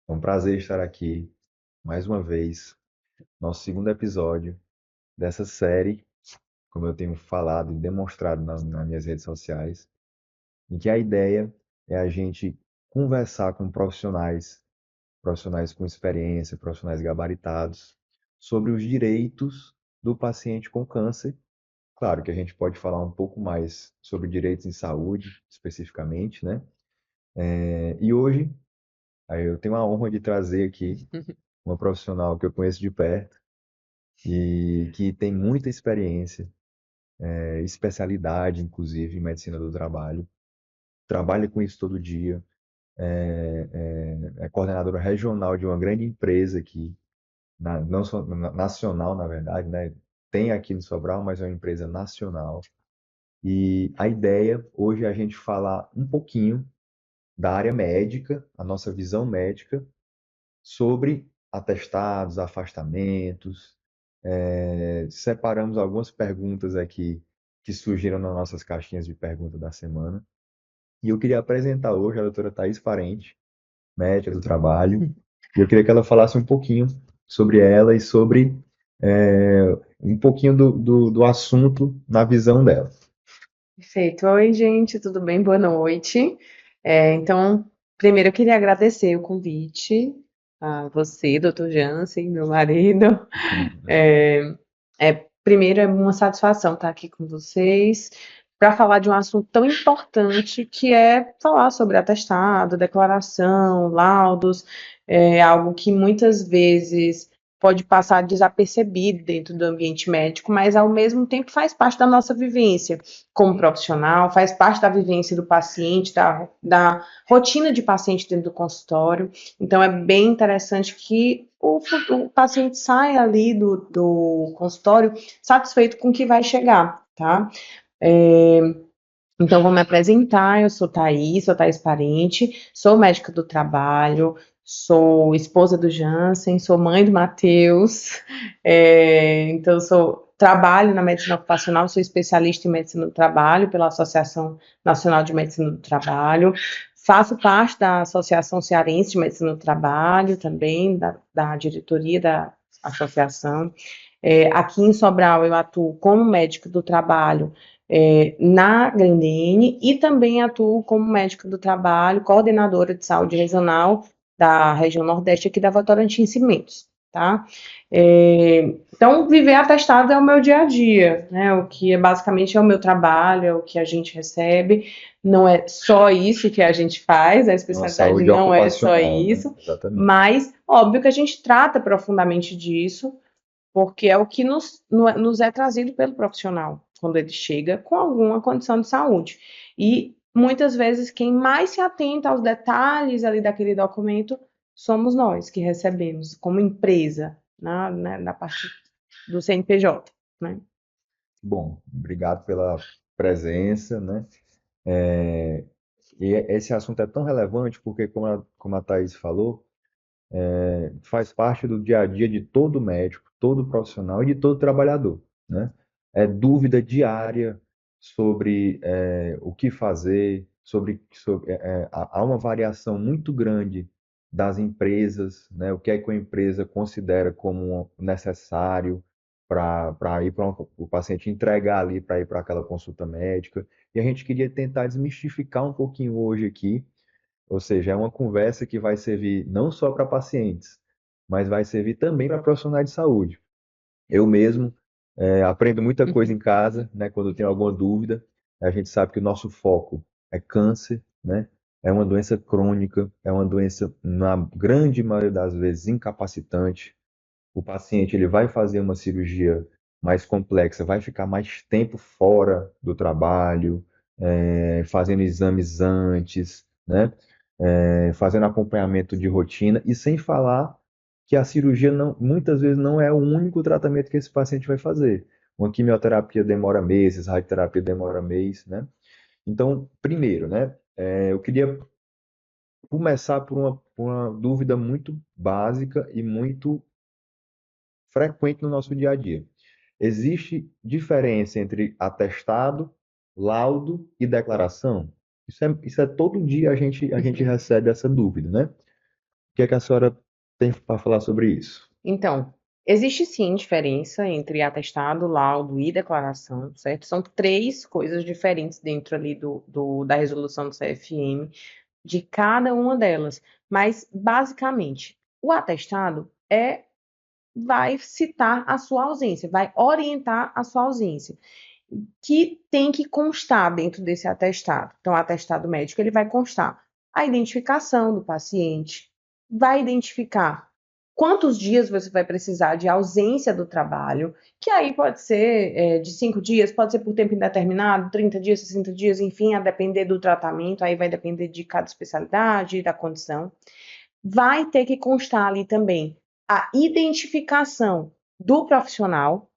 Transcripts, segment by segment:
É um prazer estar aqui mais uma vez, nosso segundo episódio dessa série, como eu tenho falado e demonstrado nas minhas redes sociais, em que a ideia é a gente conversar com profissionais, profissionais com experiência, profissionais gabaritados, sobre os direitos do paciente com câncer. Claro que a gente pode falar um pouco mais sobre direitos em saúde, especificamente, né? E hoje, aí eu tenho a honra de trazer aqui uma profissional que eu conheço de perto e que tem muita experiência, especialidade, inclusive, em medicina do trabalho, trabalha com isso todo dia, é coordenadora regional de uma grande empresa aqui, não só nacional, na verdade, né? Tem aqui no Sobral, mas é uma empresa nacional. E a ideia hoje é a gente falar um pouquinho da área médica, a nossa visão médica, sobre atestados, afastamentos. Separamos algumas perguntas aqui que surgiram nas nossas caixinhas de pergunta da semana. E eu queria apresentar hoje a doutora Thais Parente, médica do trabalho, e eu queria que ela falasse um pouquinho sobre ela e sobre um pouquinho do assunto na visão dela. Perfeito. Oi, gente, tudo bem? Boa noite. Então, primeiro eu queria agradecer o convite a você, doutor Jansen, meu marido. É, Primeiro, é uma satisfação estar aqui com vocês para falar de um assunto tão importante que é falar sobre atestado, declaração, laudos, algo que muitas vezes pode passar desapercebido dentro do ambiente médico, mas ao mesmo tempo faz parte da nossa vivência como profissional, faz parte da vivência do paciente, da rotina de paciente dentro do consultório. Então, é bem interessante que o paciente saia ali do consultório satisfeito com o que vai chegar, tá? É, então, vou me apresentar. Eu sou Thaís Parente, sou médica do trabalho, sou esposa do Jansen, sou mãe do Matheus. Então, trabalho na medicina ocupacional, sou especialista em medicina do trabalho pela Associação Nacional de Medicina do Trabalho. Faço parte da Associação Cearense de Medicina do Trabalho também, da diretoria da associação. Aqui em Sobral, eu atuo como médico do trabalho na Grendene e também atuo como médica do trabalho, coordenadora de saúde regional da região Nordeste aqui da Votorantim Cimentos, tá? Então, viver atestado é o meu dia a dia, né? O que basicamente é o meu trabalho, é o que a gente recebe. Não é só isso que a gente faz, a Uma especialidade saúde não é só ocupacional, né? isso, Exatamente. mas óbvio que a gente trata profundamente disso, porque é o que nos é trazido pelo profissional quando ele chega com alguma condição de saúde. E muitas vezes quem mais se atenta aos detalhes ali daquele documento somos nós que recebemos como empresa, na parte do CNPJ, né? Bom, obrigado pela presença, né? E esse assunto é tão relevante porque, como a Thaís falou, faz parte do dia a dia de todo médico, todo profissional e de todo trabalhador, né? É dúvida diária sobre o que fazer, há uma variação muito grande das empresas, né? O que é que a empresa considera como necessário para ir para o paciente entregar ali para ir para aquela consulta médica. E a gente queria tentar desmistificar um pouquinho hoje aqui, ou seja, é uma conversa que vai servir não só para pacientes, mas vai servir também para profissionais de saúde. Eu mesmo aprendo muita coisa em casa, né, quando eu tenho alguma dúvida. A gente sabe que o nosso foco é câncer, né? É uma doença crônica, é uma doença, na grande maioria das vezes, incapacitante. O paciente ele vai fazer uma cirurgia mais complexa, vai ficar mais tempo fora do trabalho, fazendo exames antes, né? Fazendo acompanhamento de rotina, e sem falar que a cirurgia muitas vezes não é o único tratamento que esse paciente vai fazer. Uma quimioterapia demora meses, radioterapia demora mês, né? Então, primeiro, né? Eu queria começar por uma dúvida muito básica e muito frequente no nosso dia a dia. Existe diferença entre atestado, laudo e declaração? Isso é todo dia a gente recebe essa dúvida, né? que é que a senhora tem para falar sobre isso? Então, existe sim diferença entre atestado, laudo e declaração, certo? São três coisas diferentes dentro ali da resolução do CFM, de cada uma delas. Mas, basicamente, o atestado vai citar a sua ausência, vai orientar a sua ausência, que tem que constar dentro desse atestado. Então, o atestado médico ele vai constar a identificação do paciente, vai identificar quantos dias você vai precisar de ausência do trabalho, que aí pode ser de 5 dias, pode ser por tempo indeterminado, 30 dias, 60 dias, enfim, a depender do tratamento, aí vai depender de cada especialidade, da condição. Vai ter que constar ali também a identificação do profissional,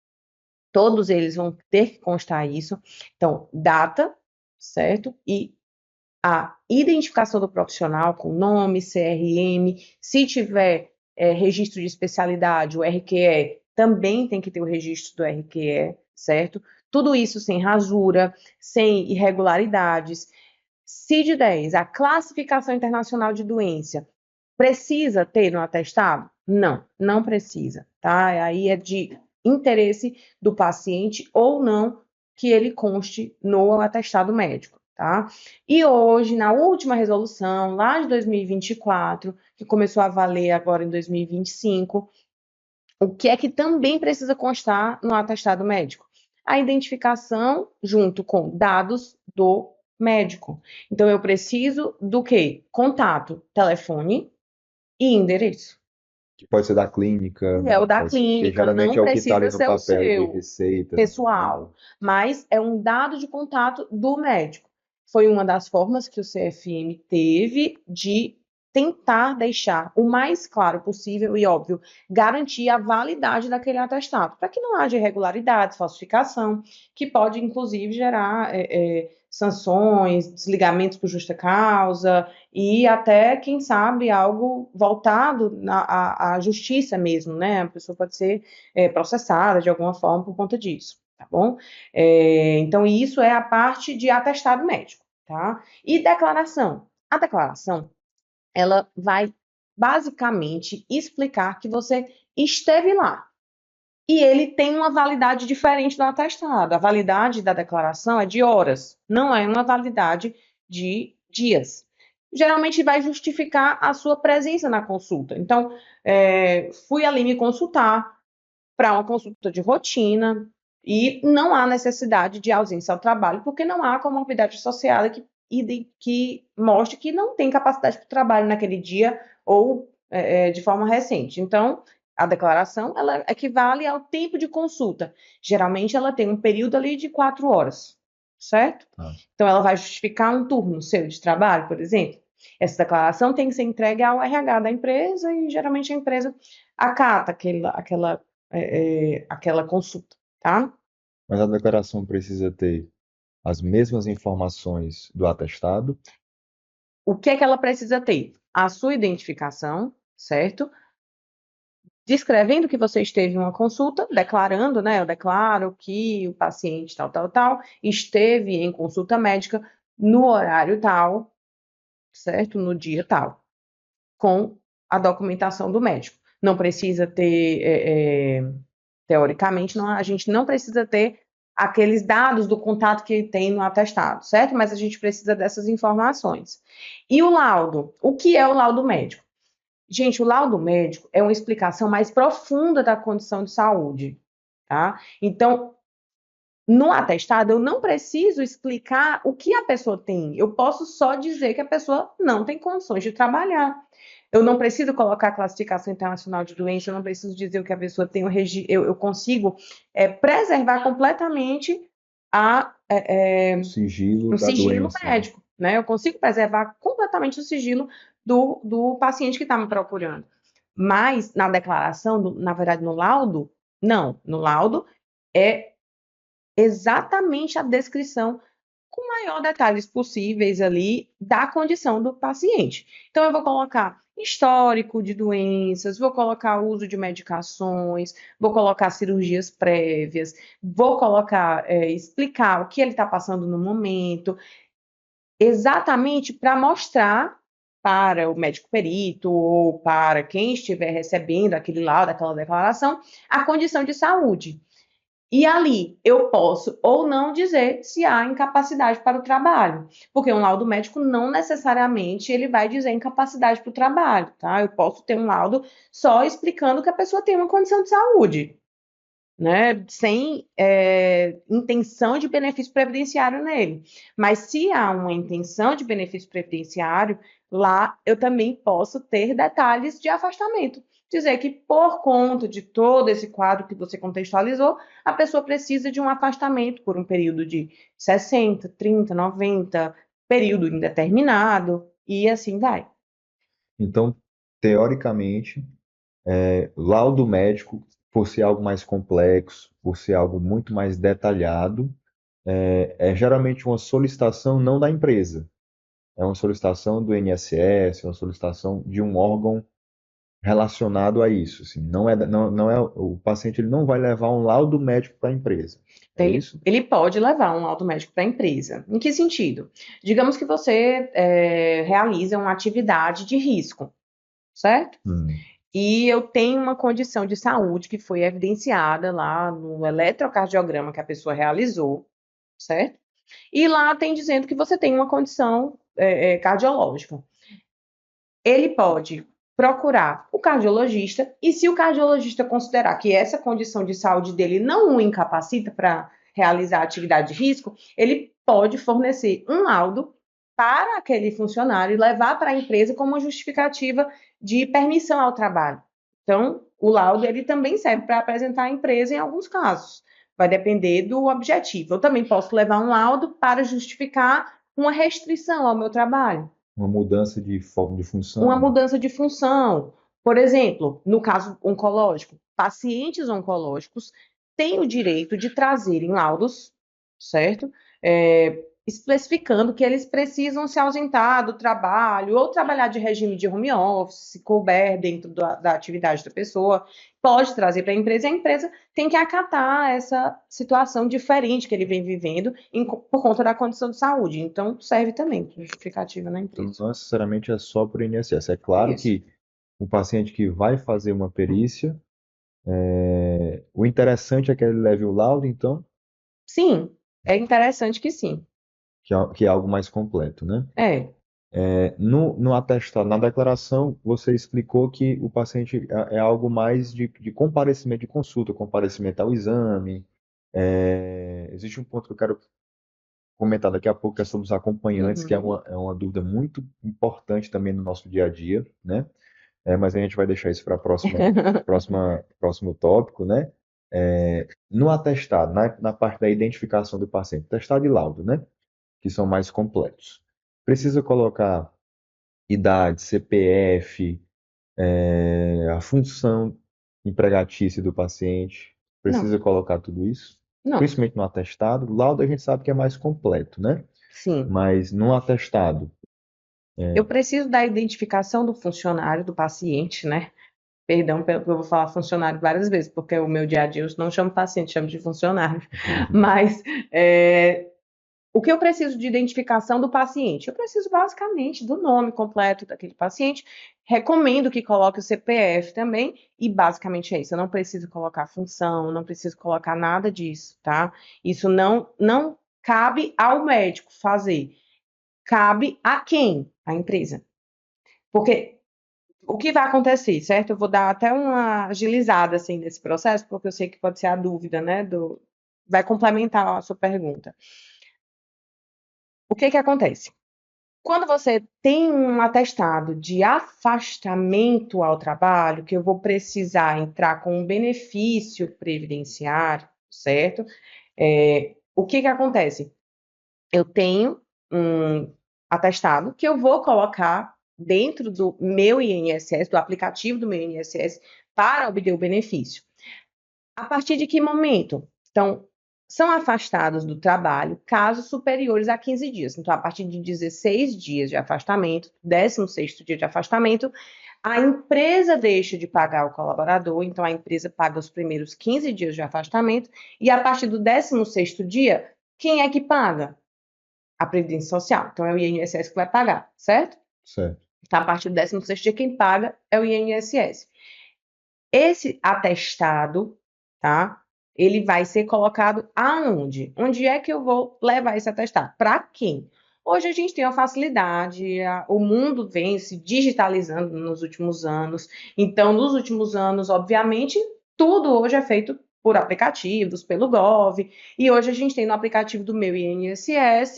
todos eles vão ter que constar isso. Então, data, certo? E a identificação do profissional com nome, CRM, se tiver registro de especialidade, o RQE, também tem que ter o registro do RQE, certo? Tudo isso sem rasura, sem irregularidades. CID-10, a classificação internacional de doença, precisa ter no atestado? Não, não precisa, tá? Aí é de interesse do paciente ou não que ele conste no atestado médico, tá? E hoje, na última resolução, lá de 2024, que começou a valer agora em 2025, o que é que também precisa constar no atestado médico? A identificação junto com dados do médico. Então, eu preciso do quê? Contato, telefone e endereço. Que pode ser da clínica, É o da que clínica, geralmente não é o que está precisa ali no ser o papel de seu receita. pessoal, mas é um dado de contato do médico. Foi uma das formas que o CFM teve de tentar deixar o mais claro possível e, óbvio, garantir a validade daquele atestado, para que não haja irregularidades, falsificação, que pode, inclusive, gerar sanções, desligamentos por justa causa e até, quem sabe, algo voltado à justiça mesmo, né? A pessoa pode ser processada de alguma forma por conta disso, tá bom? Então, isso é a parte de atestado médico, tá? E declaração. A declaração, ela vai basicamente explicar que você esteve lá. E ele tem uma validade diferente do atestado. A validade da declaração é de horas, não é uma validade de dias. Geralmente vai justificar a sua presença na consulta. Então, fui ali me consultar para uma consulta de rotina e não há necessidade de ausência ao trabalho, porque não há comorbidade associada que mostre que não tem capacidade para o trabalho naquele dia ou de forma recente. Então, a declaração, ela equivale ao tempo de consulta. Geralmente, ela tem um período ali de 4 horas, certo? Ah. Então, ela vai justificar um turno seu de trabalho, por exemplo. Essa declaração tem que ser entregue ao RH da empresa e, geralmente, a empresa acata aquela consulta, tá? Mas a declaração precisa ter as mesmas informações do atestado. O que é que ela precisa ter? A sua identificação, certo? Descrevendo que você esteve em uma consulta, declarando, né? Eu declaro que o paciente tal, esteve em consulta médica no horário tal, certo? No dia tal, com a documentação do médico. Não precisa ter, teoricamente, a gente não precisa ter aqueles dados do contato que tem no atestado, certo? Mas a gente precisa dessas informações. E o laudo? O que é o laudo médico? Gente, o laudo médico é uma explicação mais profunda da condição de saúde, tá? Então, no atestado, eu não preciso explicar o que a pessoa tem. Eu posso só dizer que a pessoa não tem condições de trabalhar. Eu não preciso colocar a classificação internacional de doença, eu não preciso dizer o que a pessoa tem, eu consigo preservar completamente Sigilo o da sigilo doença. médico, né? Eu consigo preservar completamente o sigilo do paciente que está me procurando. Mas na declaração, na verdade, no laudo, não. No laudo é exatamente a descrição com maior detalhes possíveis ali da condição do paciente. Então, eu vou colocar histórico de doenças, vou colocar uso de medicações, vou colocar cirurgias prévias, vou colocar, explicar o que ele está passando no momento, exatamente para mostrar para o médico perito ou para quem estiver recebendo aquele laudo, aquela declaração, a condição de saúde. E ali eu posso ou não dizer se há incapacidade para o trabalho, porque um laudo médico não necessariamente ele vai dizer incapacidade para o trabalho, tá? Eu posso ter um laudo só explicando que a pessoa tem uma condição de saúde, né? Sem intenção de benefício previdenciário nele. Mas se há uma intenção de benefício previdenciário, lá eu também posso ter detalhes de afastamento. Dizer que, por conta de todo esse quadro que você contextualizou, a pessoa precisa de um afastamento por um período de 60, 30, 90, período indeterminado, e assim vai. Então, teoricamente, laudo médico, por ser algo mais complexo, por ser algo muito mais detalhado, é geralmente uma solicitação não da empresa, é uma solicitação do INSS, é uma solicitação de um órgão relacionado a isso. Assim, não é o paciente ele não vai levar um laudo médico para a empresa. Então, É ele, isso? ele pode levar um laudo médico para a empresa. Em que sentido? Digamos que você realiza uma atividade de risco, certo? Hum. E eu tenho uma condição de saúde que foi evidenciada lá no eletrocardiograma que a pessoa realizou, certo? E lá tem dizendo que você tem uma condição cardiológica. Ele pode procurar o cardiologista e se o cardiologista considerar que essa condição de saúde dele não o incapacita para realizar atividade de risco, ele pode fornecer um laudo para aquele funcionário e levar para a empresa como justificativa de permissão ao trabalho. Então, o laudo ele também serve para apresentar à empresa em alguns casos. Vai depender do objetivo. Eu também posso levar um laudo para justificar uma restrição ao meu trabalho, Uma mudança de forma de uma função. mudança de função. Por exemplo, no caso oncológico, pacientes oncológicos têm o direito de trazerem laudos, certo? Especificando que eles precisam se ausentar do trabalho ou trabalhar de regime de home office, se couber dentro da atividade da pessoa, pode trazer para a empresa e a empresa tem que acatar essa situação diferente que ele vem vivendo por conta da condição de saúde. Então, serve também como justificativa na Então, empresa. não necessariamente é só por INSS. É claro Isso. que o paciente que vai fazer uma perícia, o interessante é que ele leve o laudo, então, Sim, é interessante que sim. que é algo mais completo, né? É, No atestado, na declaração, você explicou que o paciente é algo mais de comparecimento de consulta, comparecimento ao exame. Existe um ponto que eu quero comentar daqui a pouco, que é sobre os acompanhantes, que é uhum. uma dúvida muito importante também no nosso dia a dia, né? Mas a gente vai deixar isso para próximo tópico, né? No atestado, na parte da identificação do paciente, atestado e laudo, né? Que são mais completos. Precisa colocar idade, CPF, a função empregatícia do paciente. Não, Precisa colocar tudo isso, não, principalmente no atestado. Laudo a gente sabe que é mais completo, né? sim. Mas no atestado, Eu preciso da identificação do funcionário, do paciente, né? Perdão, eu vou falar funcionário várias vezes, porque o meu dia a dia eu não chamo paciente, chamo de funcionário. Mas o que eu preciso de identificação do paciente? Eu preciso basicamente do nome completo daquele paciente. Recomendo que coloque o CPF também, e basicamente é isso. Eu não preciso colocar função, não preciso colocar nada disso, tá? Isso não cabe ao médico fazer. Cabe a quem? A empresa. Porque o que vai acontecer, certo? Eu vou dar até uma agilizada assim nesse processo, porque eu sei que pode ser a dúvida, né? Vai complementar a sua pergunta. O que que acontece? Quando você tem um atestado de afastamento ao trabalho, que eu vou precisar entrar com um benefício previdenciário, certo? O que que acontece? Eu tenho um atestado que eu vou colocar dentro do meu INSS, do aplicativo do meu INSS, para obter o benefício. A partir de que momento? Então, são afastados do trabalho casos superiores a 15 dias. Então, a partir de 16 dias de afastamento, 16º dia de afastamento, a empresa deixa de pagar o colaborador, então a empresa paga os primeiros 15 dias de afastamento, e a partir do 16º dia, quem é que paga? A Previdência Social. Então, é o INSS que vai pagar, certo? certo. Tá? A partir do 16º dia, quem paga é o INSS. Esse atestado, tá? Ele vai ser colocado aonde? Onde é que eu vou levar esse atestado? Para quem? Hoje a gente tem uma facilidade, o mundo vem se digitalizando nos últimos anos. Então, nos últimos anos, obviamente, tudo hoje é feito por aplicativos, pelo Gov. E hoje a gente tem no aplicativo do meu INSS,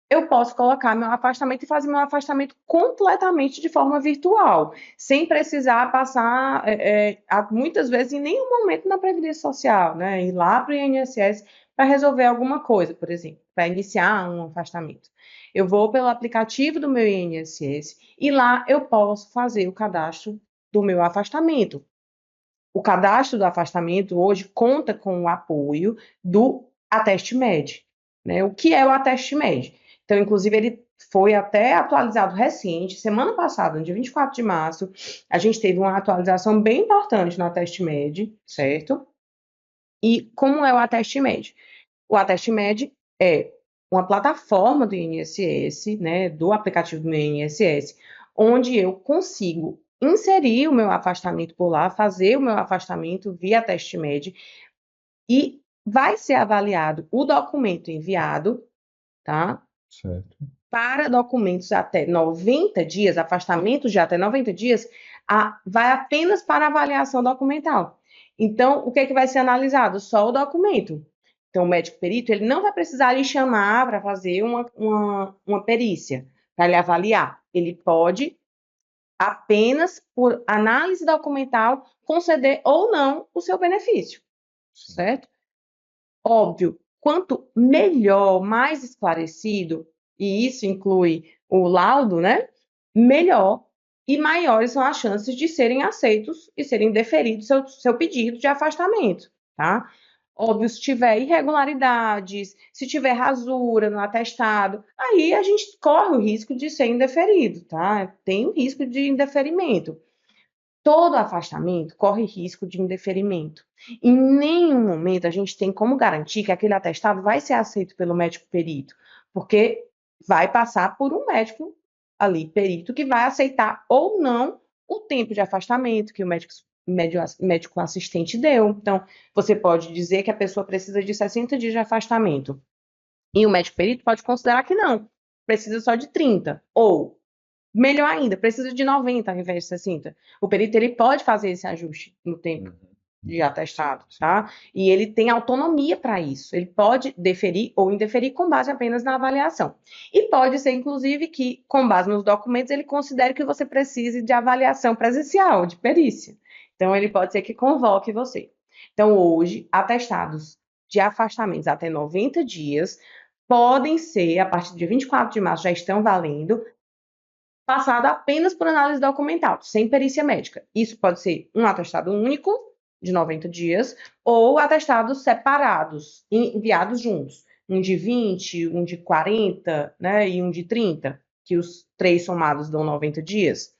eu posso colocar meu afastamento e fazer meu afastamento completamente de forma virtual sem precisar passar, muitas vezes, em nenhum momento na Previdência Social, né? Ir lá para o INSS para resolver alguma coisa, por exemplo, para iniciar um afastamento. Eu vou pelo aplicativo do meu INSS e lá eu posso fazer o cadastro do meu afastamento. O cadastro do afastamento hoje conta com o apoio do Ateste Med, né? O que é o Ateste Med? Então, inclusive, ele foi até atualizado recente, semana passada, no dia 24 de março, a gente teve uma atualização bem importante no Ateste Med, certo? E como é o Ateste Med? O Ateste Med é uma plataforma do INSS, né, do aplicativo do meu INSS, onde eu consigo inserir o meu afastamento por lá, fazer o meu afastamento via Ateste Med e vai ser avaliado o documento enviado, tá? Certo. Para documentos até 90 dias, afastamentos de até 90 dias, vai apenas para avaliação documental. Então, o que é que vai ser analisado? Só o documento. Então, o médico perito, ele não vai precisar lhe chamar para fazer uma perícia, para lhe avaliar. Ele pode, apenas por análise documental, conceder ou não o seu benefício, Sim. certo? Óbvio, quanto melhor, mais esclarecido, e isso inclui o laudo, né? Melhor e maiores são as chances de serem aceitos e serem deferidos seu pedido de afastamento, tá? Óbvio, se tiver irregularidades, se tiver rasura no atestado, aí a gente corre o risco de ser indeferido, tá? Tem o risco de indeferimento. Todo afastamento corre risco de indeferimento. Em nenhum momento a gente tem como garantir que aquele atestado vai ser aceito pelo médico perito, porque vai passar por um médico ali, perito, que vai aceitar ou não o tempo de afastamento que o médico assistente deu. Então, você pode dizer que a pessoa precisa de 60 dias de afastamento, e o médico perito pode considerar que não, precisa só de 30, ou melhor ainda, precisa de 90 ao invés de 60. O perito ele pode fazer esse ajuste no tempo Uhum. de atestado, Sim. tá? E ele tem autonomia para isso. Ele pode deferir ou indeferir com base apenas na avaliação. E pode ser, inclusive, que, com base nos documentos, ele considere que você precise de avaliação presencial, de perícia. Então, ele pode ser que convoque você. Então, hoje, atestados de afastamentos até 90 dias podem ser, a partir do dia 24 de março, já estão valendo, passado apenas por análise documental, sem perícia médica. Isso pode ser um atestado único, de 90 dias, ou atestados separados, enviados juntos. Um de 20, um de 40, né, e um de 30, que os três somados dão 90 dias.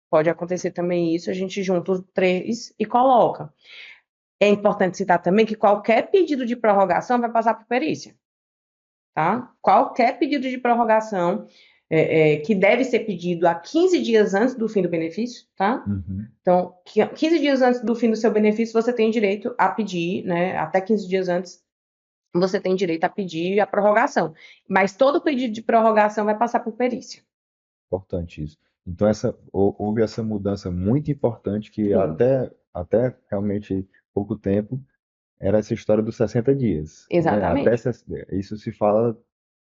Pode acontecer também isso, a gente junta os três e coloca. É importante citar também que qualquer pedido de prorrogação vai passar por perícia, tá? Qualquer pedido de prorrogação que deve ser pedido a 15 dias antes do fim do benefício, tá? Uhum. Então, 15 dias antes do fim do seu benefício, você tem direito a pedir, né? Até 15 dias antes, você tem direito a pedir a prorrogação. Mas todo pedido de prorrogação vai passar por perícia. Importante isso. Então, houve essa mudança muito importante que Sim, até realmente pouco tempo era essa história dos 60 dias, né? exatamente. Isso se fala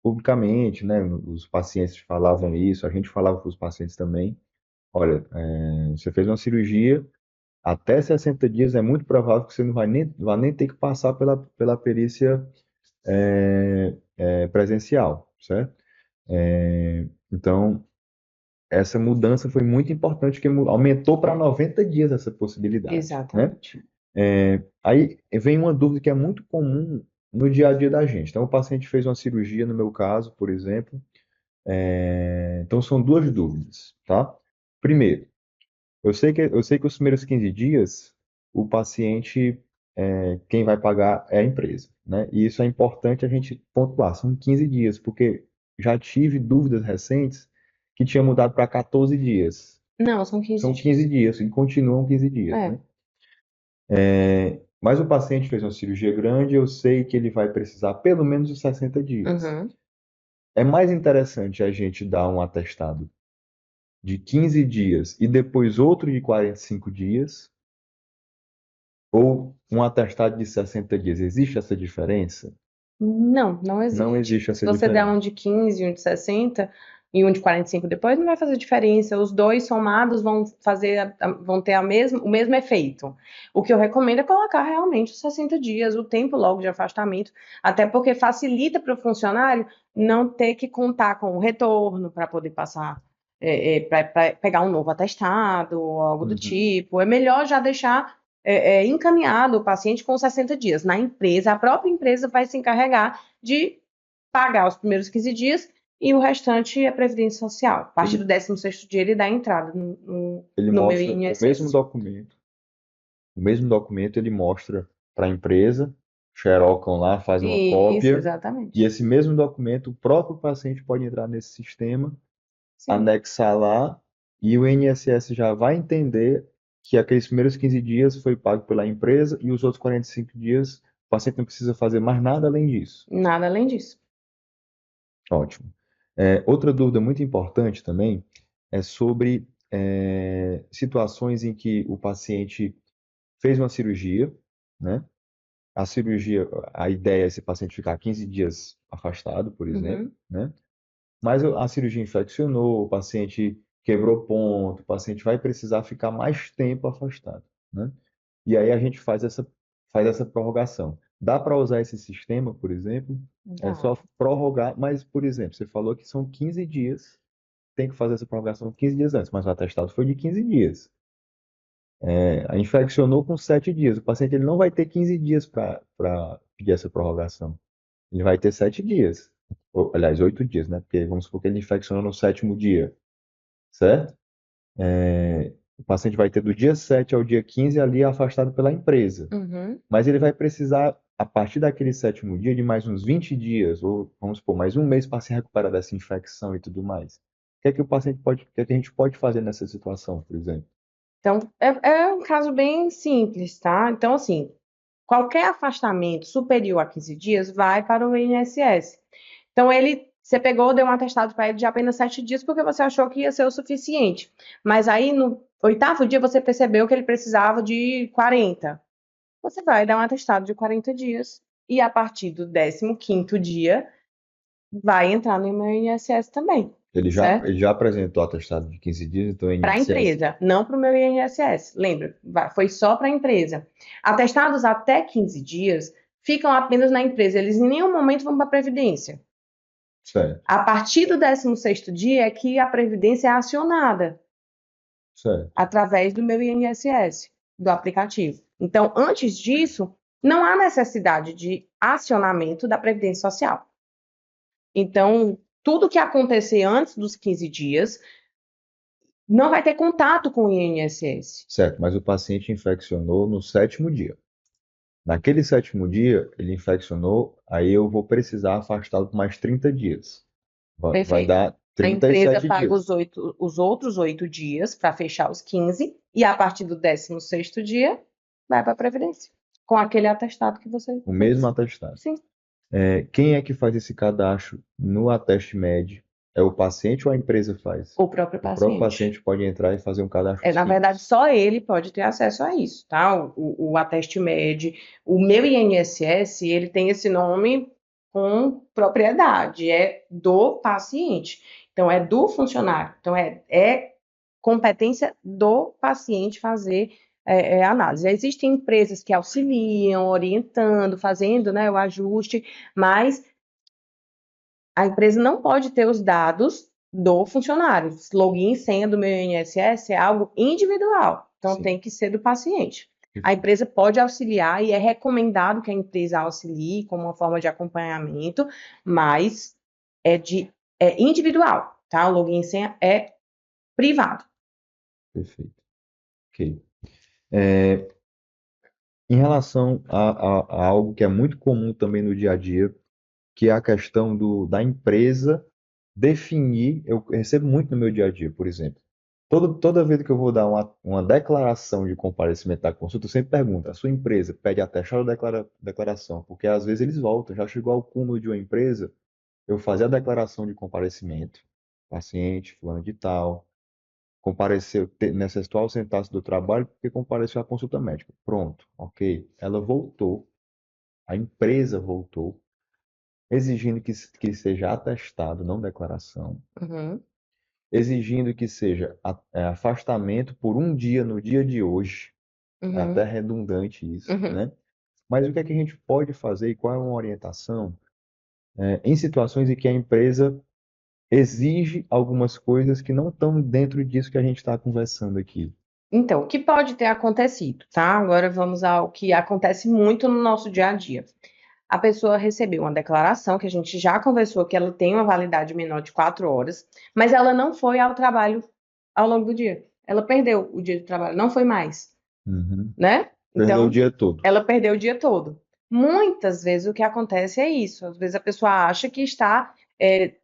publicamente, né? Os pacientes falavam isso, a gente falava para os pacientes também. Olha, você fez uma cirurgia, até 60 dias é muito provável que você não vai nem ter que passar pela perícia presencial, certo? Então, essa mudança foi muito importante, que aumentou para 90 dias essa possibilidade, né? Exatamente. Aí vem uma dúvida que é muito comum no dia a dia da gente. Então, o paciente fez uma cirurgia, no meu caso, por exemplo. Então, são duas dúvidas, tá? Primeiro, eu sei que os primeiros 15 dias, o paciente, quem vai pagar é a empresa, né? E isso é importante a gente pontuar. São 15 dias, porque já tive dúvidas recentes que tinha mudado para 14 dias. Não, são 15 São 15 dias. dias e continuam 15 dias, É. né? Mas o paciente fez uma cirurgia grande, eu sei que ele vai precisar pelo menos de 60 dias. Uhum. É mais interessante a gente dar um atestado de 15 dias e depois outro de 45 dias, ou um atestado de 60 dias. Existe essa diferença? Não, não Não existe. existe Se essa você der um diferença. de 15 e um de 60 e um de 45 depois, não vai fazer diferença. Os dois somados vão vão ter o mesmo efeito. O que eu recomendo é colocar realmente os 60 dias, o tempo logo de afastamento, até porque facilita para o funcionário não ter que contar com o retorno para poder passar, para pegar um novo atestado ou algo do Uhum. tipo. É melhor já deixar encaminhado o paciente com 60 dias. Na empresa, a própria empresa vai se encarregar de pagar os primeiros 15 dias e o restante é Previdência Social. A partir do Ele, 16º dia, ele dá entrada ele no meu mostra INSS. o mesmo documento ele mostra para a empresa, xerocam lá, faz uma Isso, cópia, e exatamente. esse mesmo documento, o próprio paciente pode entrar nesse sistema, Sim. anexar lá, e o INSS já vai entender que aqueles primeiros 15 dias foi pago pela empresa e os outros 45 dias o paciente não precisa fazer mais nada além disso. Nada além disso. Ótimo. Outra dúvida muito importante também é sobre situações em que o paciente fez uma cirurgia, né? A cirurgia, a ideia é esse paciente ficar 15 dias afastado, por exemplo, Uhum. né? Mas a cirurgia infeccionou, o paciente quebrou ponto, o paciente vai precisar ficar mais tempo afastado, né? E aí a gente faz essa prorrogação. Dá para usar esse sistema, por exemplo, é Dá. só prorrogar, mas, por exemplo, você falou que são 15 dias, tem que fazer essa prorrogação 15 dias antes, mas o atestado foi de 15 dias. Infeccionou com 7 dias. O paciente ele não vai ter 15 dias para pedir essa prorrogação. Ele vai ter 7 dias. Ou, aliás, 8 dias, né? Porque vamos supor que ele infeccionou no sétimo dia, certo? O paciente vai ter do dia 7 ao dia 15 ali afastado pela empresa. Uhum. Mas ele vai precisar, a partir daquele sétimo dia, de mais uns 20 dias, ou vamos supor, mais um mês para se recuperar dessa infecção e tudo mais. O que é que o paciente pode, o que é que a gente pode fazer nessa situação, por exemplo? Então, é um caso bem simples, tá? Então, assim, qualquer afastamento superior a 15 dias vai para o INSS. Então, você pegou, deu um atestado para ele de apenas 7 dias porque você achou que ia ser o suficiente. Mas aí, no oitavo dia, você percebeu que ele precisava de 40. Você vai dar um atestado de 40 dias e a partir do 15º dia vai entrar no meu INSS também, certo? Ele já apresentou atestado de 15 dias, então o Para a INSS. empresa, não para o meu INSS. Lembra? Foi só para a empresa. Atestados até 15 dias ficam apenas na empresa, eles em nenhum momento vão para a Previdência. Certo, A partir do 16º dia é que a Previdência é acionada certo. através do meu INSS, do aplicativo. Então, antes disso, não há necessidade de acionamento da Previdência Social. Então, tudo que acontecer antes dos 15 dias não vai ter contato com o INSS. Certo, mas o paciente infeccionou no sétimo dia. Naquele sétimo dia, ele infeccionou, aí eu vou precisar afastá-lo por mais 30 dias. Vai Perfeito. dar A empresa 37 paga dias. os outros 8 dias para fechar os 15 e a partir do 16º dia vai para a Previdência, com aquele atestado que você O mesmo fez. atestado. Sim, Quem é que faz esse cadastro no Ateste Med? É o paciente ou a empresa faz? o próprio O próprio paciente. paciente pode entrar e fazer um cadastro Na verdade, simples. só ele pode ter acesso a isso, tá? O Ateste Med, o meu INSS, ele tem esse nome com propriedade, é do paciente. Então, é do funcionário. Então, é competência do paciente fazer análise. Existem empresas que auxiliam, orientando, fazendo, né, o ajuste, mas a empresa não pode ter os dados do funcionário. Login e senha do meu INSS é algo individual, então Sim, tem que ser do paciente. A perfeito. empresa pode auxiliar e é recomendado que a empresa auxilie como uma forma de acompanhamento, mas é, de, é individual, tá? O login e senha é privado. Perfeito. Ok. É, Em relação a algo que é muito comum também no dia a dia, que é a questão da empresa definir, eu recebo muito no meu dia a dia, por exemplo. Toda vez que eu vou dar uma declaração de comparecimento da consulta, eu sempre pergunto, a sua empresa pede atestado ou declaração? Porque às vezes eles voltam, já chegou ao cúmulo de uma empresa, eu fazer a declaração de comparecimento, paciente, fulano de tal, compareceu, necessitou ausentar-se do trabalho porque compareceu à consulta médica. Pronto, ok. Ela voltou, a empresa voltou, exigindo que seja atestado, não declaração, Uhum, exigindo que seja afastamento por um dia no dia de hoje. É até uhum, redundante isso, uhum. né? Mas o que é que a gente pode fazer e qual é uma orientação em situações em que a empresa exige algumas coisas que não estão dentro disso que a gente está conversando aqui? Então, o que pode ter acontecido, tá? Agora vamos ao que acontece muito no nosso dia a dia. A pessoa recebeu uma declaração que a gente já conversou que ela tem uma validade menor de 4 horas, mas ela não foi ao trabalho ao longo do dia. Ela perdeu o dia de trabalho, não foi mais, Uhum. né? Perdeu o Então, dia todo. ela perdeu o dia todo. Muitas vezes o que acontece é isso. Às vezes a pessoa acha que está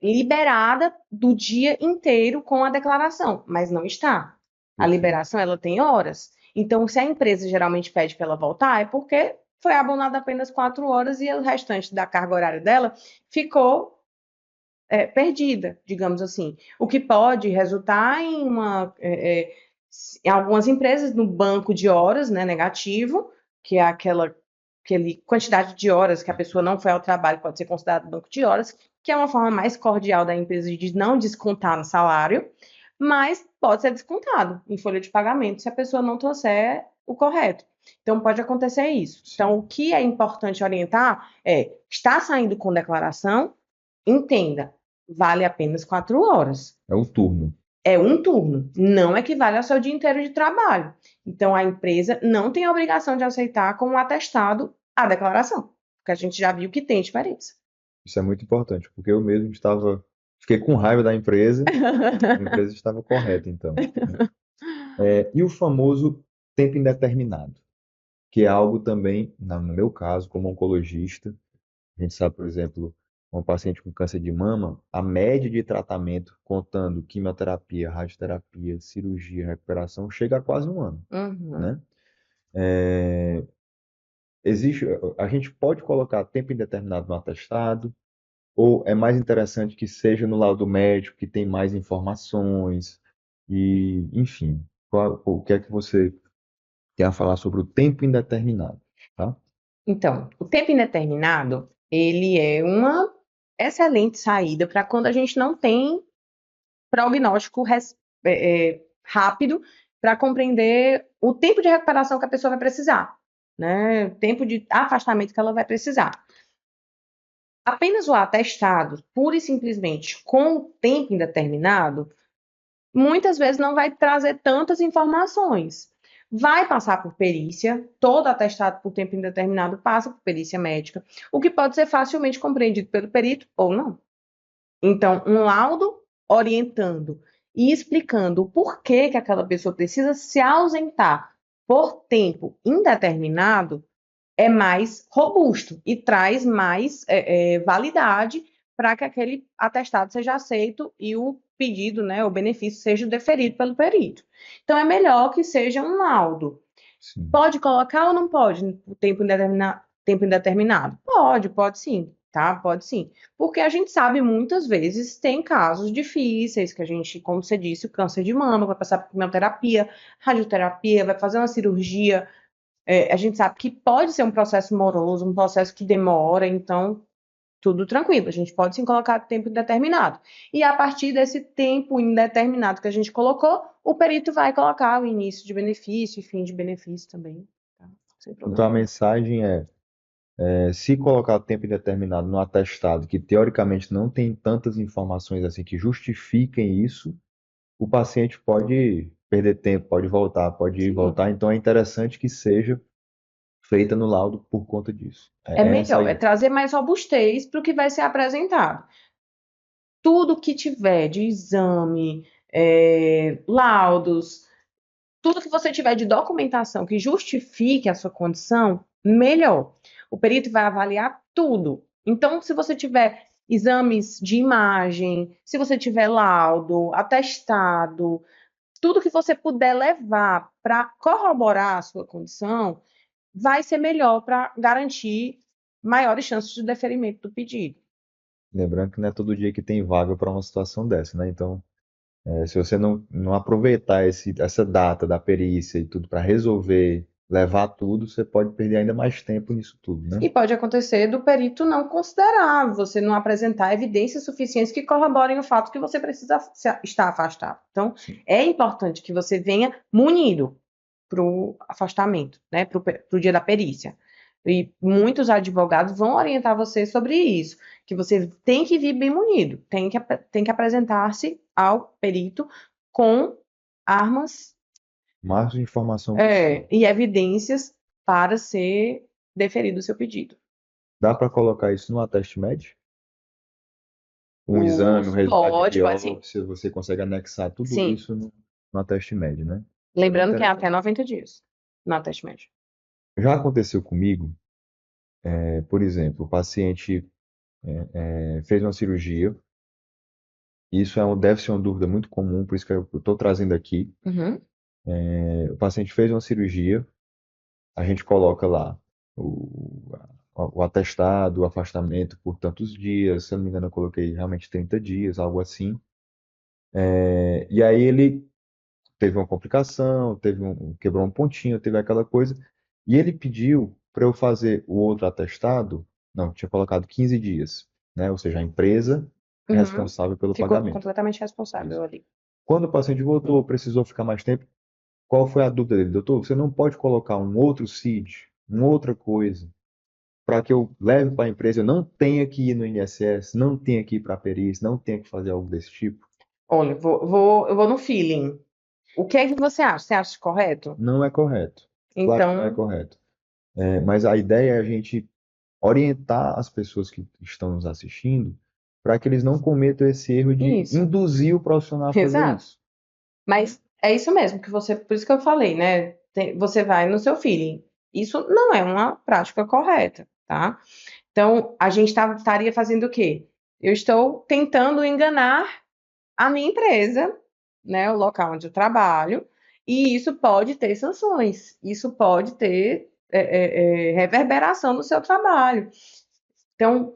liberada do dia inteiro com a declaração, mas não está. A Perfeito. liberação ela tem horas. Então, se a empresa geralmente pede para ela voltar, é porque foi abonada apenas 4 horas e o restante da carga horária dela ficou perdida, digamos assim. O que pode resultar em em algumas empresas no banco de horas, né, negativo, que é aquele quantidade de horas que a pessoa não foi ao trabalho, pode ser considerado banco de horas, que é uma forma mais cordial da empresa de não descontar no salário, mas pode ser descontado em folha de pagamento se a pessoa não trouxer o correto. Então, pode acontecer isso. Então, Sim. o que é importante orientar está saindo com declaração, entenda, vale apenas 4 horas. É o turno. É um turno, não equivale ao seu dia inteiro de trabalho. Então, a empresa não tem a obrigação de aceitar como atestado a declaração, porque a gente já viu que tem diferença. Isso é muito importante, porque eu mesmo fiquei com raiva da empresa, a empresa estava correta, então, né? E o famoso tempo indeterminado, que é algo também, no meu caso, como oncologista, a gente sabe, por exemplo, um paciente com câncer de mama, a média de tratamento, contando quimioterapia, radioterapia, cirurgia, recuperação, chega a quase um ano, Uhum. né? Existe, a gente pode colocar tempo indeterminado no atestado, ou é mais interessante que seja no laudo médico, que tem mais informações, e, enfim, o que é que você tem a falar sobre o tempo indeterminado, tá? Então, o tempo indeterminado, ele é uma excelente saída para quando a gente não tem prognóstico rápido para compreender o tempo de recuperação que a pessoa vai precisar, né? O tempo de afastamento que ela vai precisar. Apenas o atestado, pura e simplesmente com o tempo indeterminado, muitas vezes não vai trazer tantas informações. Vai passar por perícia, todo atestado por tempo indeterminado passa por perícia médica, o que pode ser facilmente compreendido pelo perito ou não. Então, um laudo orientando e explicando o porquê que aquela pessoa precisa se ausentar por tempo indeterminado é mais robusto e traz mais validade para que aquele atestado seja aceito e o pedido, né, o benefício seja deferido pelo perito. Então, é melhor que seja um laudo. Sim. Pode colocar ou não pode o tempo indeterminado? Tempo indeterminado? Pode sim, tá? Pode sim. Porque a gente sabe muitas vezes tem casos difíceis que a gente, como você disse, o câncer de mama, vai passar por quimioterapia, radioterapia, vai fazer uma cirurgia. A gente sabe que pode ser um processo moroso, um processo que demora, então tudo tranquilo. A gente pode sim colocar tempo indeterminado. E a partir desse tempo indeterminado que a gente colocou, o perito vai colocar o início de benefício e fim de benefício também, tá? Sem Então, problema a nenhum. mensagem se colocar tempo indeterminado no atestado, que teoricamente não tem tantas informações assim que justifiquem isso, o paciente pode perder tempo, pode ir e Sim. voltar. Então, é interessante que seja feita no laudo por conta disso. É É essa a melhor, é ideia. trazer mais robustez para o que vai ser apresentado. Tudo que tiver de exame, laudos, tudo que você tiver de documentação que justifique a sua condição, melhor. O perito vai avaliar tudo. Então, se você tiver exames de imagem, se você tiver laudo, atestado, tudo que você puder levar para corroborar a sua condição, vai ser melhor para garantir maiores chances de deferimento do pedido. Lembrando que não é todo dia que tem vaga para uma situação dessa, né? Então, se você não aproveitar essa data da perícia e tudo para resolver, levar tudo, você pode perder ainda mais tempo nisso tudo, né? E pode acontecer do perito não considerar, você não apresentar evidências suficientes que corroborem o fato que você precisa estar afastado. Então, é importante que você venha munido para o afastamento, né, para o dia da perícia. E muitos advogados vão orientar você sobre isso, que você tem que vir bem munido, tem que apresentar-se ao perito com armas Mais informação possível. e evidências para ser deferido o seu pedido. Dá para colocar isso no ateste médico? Um exame, um resultado de Pode sim. biópsia, você consegue anexar tudo Sim. isso no ateste médio, né? Lembrando que é até 90 dias no ateste médico. Já aconteceu comigo, por exemplo, o paciente fez uma cirurgia, isso deve ser uma dúvida muito comum, por isso que eu estou trazendo aqui. Uhum. O paciente fez uma cirurgia, a gente coloca lá o atestado, o afastamento por tantos dias, se eu não me engano, eu coloquei realmente 30 dias, algo assim. E aí ele teve uma complicação, quebrou um pontinho, teve aquela coisa, e ele pediu para eu fazer o outro atestado, não, tinha colocado 15 dias, né? Ou seja, a empresa é responsável pelo Ficou pagamento. completamente responsável ali. Quando o paciente voltou, precisou ficar mais tempo, qual foi a dúvida dele? Doutor, você não pode colocar um outro CID, uma outra coisa, para que eu leve para a empresa, eu não tenha que ir no INSS, não tenha que ir para a perícia, não tenha que fazer algo desse tipo? Olha, eu vou no feeling. O que é que você acha? Você acha correto? Não é correto. Claro que não é Então, correto. Mas a ideia é a gente orientar as pessoas que estão nos assistindo para que eles não cometam esse erro de isso. induzir o profissional a fazer Exato. isso. Mas é isso mesmo que por isso que eu falei, né? Você vai no seu feeling. Isso não é uma prática correta, tá? Então, a gente estaria fazendo o quê? Eu estou tentando enganar a minha empresa, né, o local onde eu trabalho, e isso pode ter sanções, isso pode ter reverberação no seu trabalho. Então,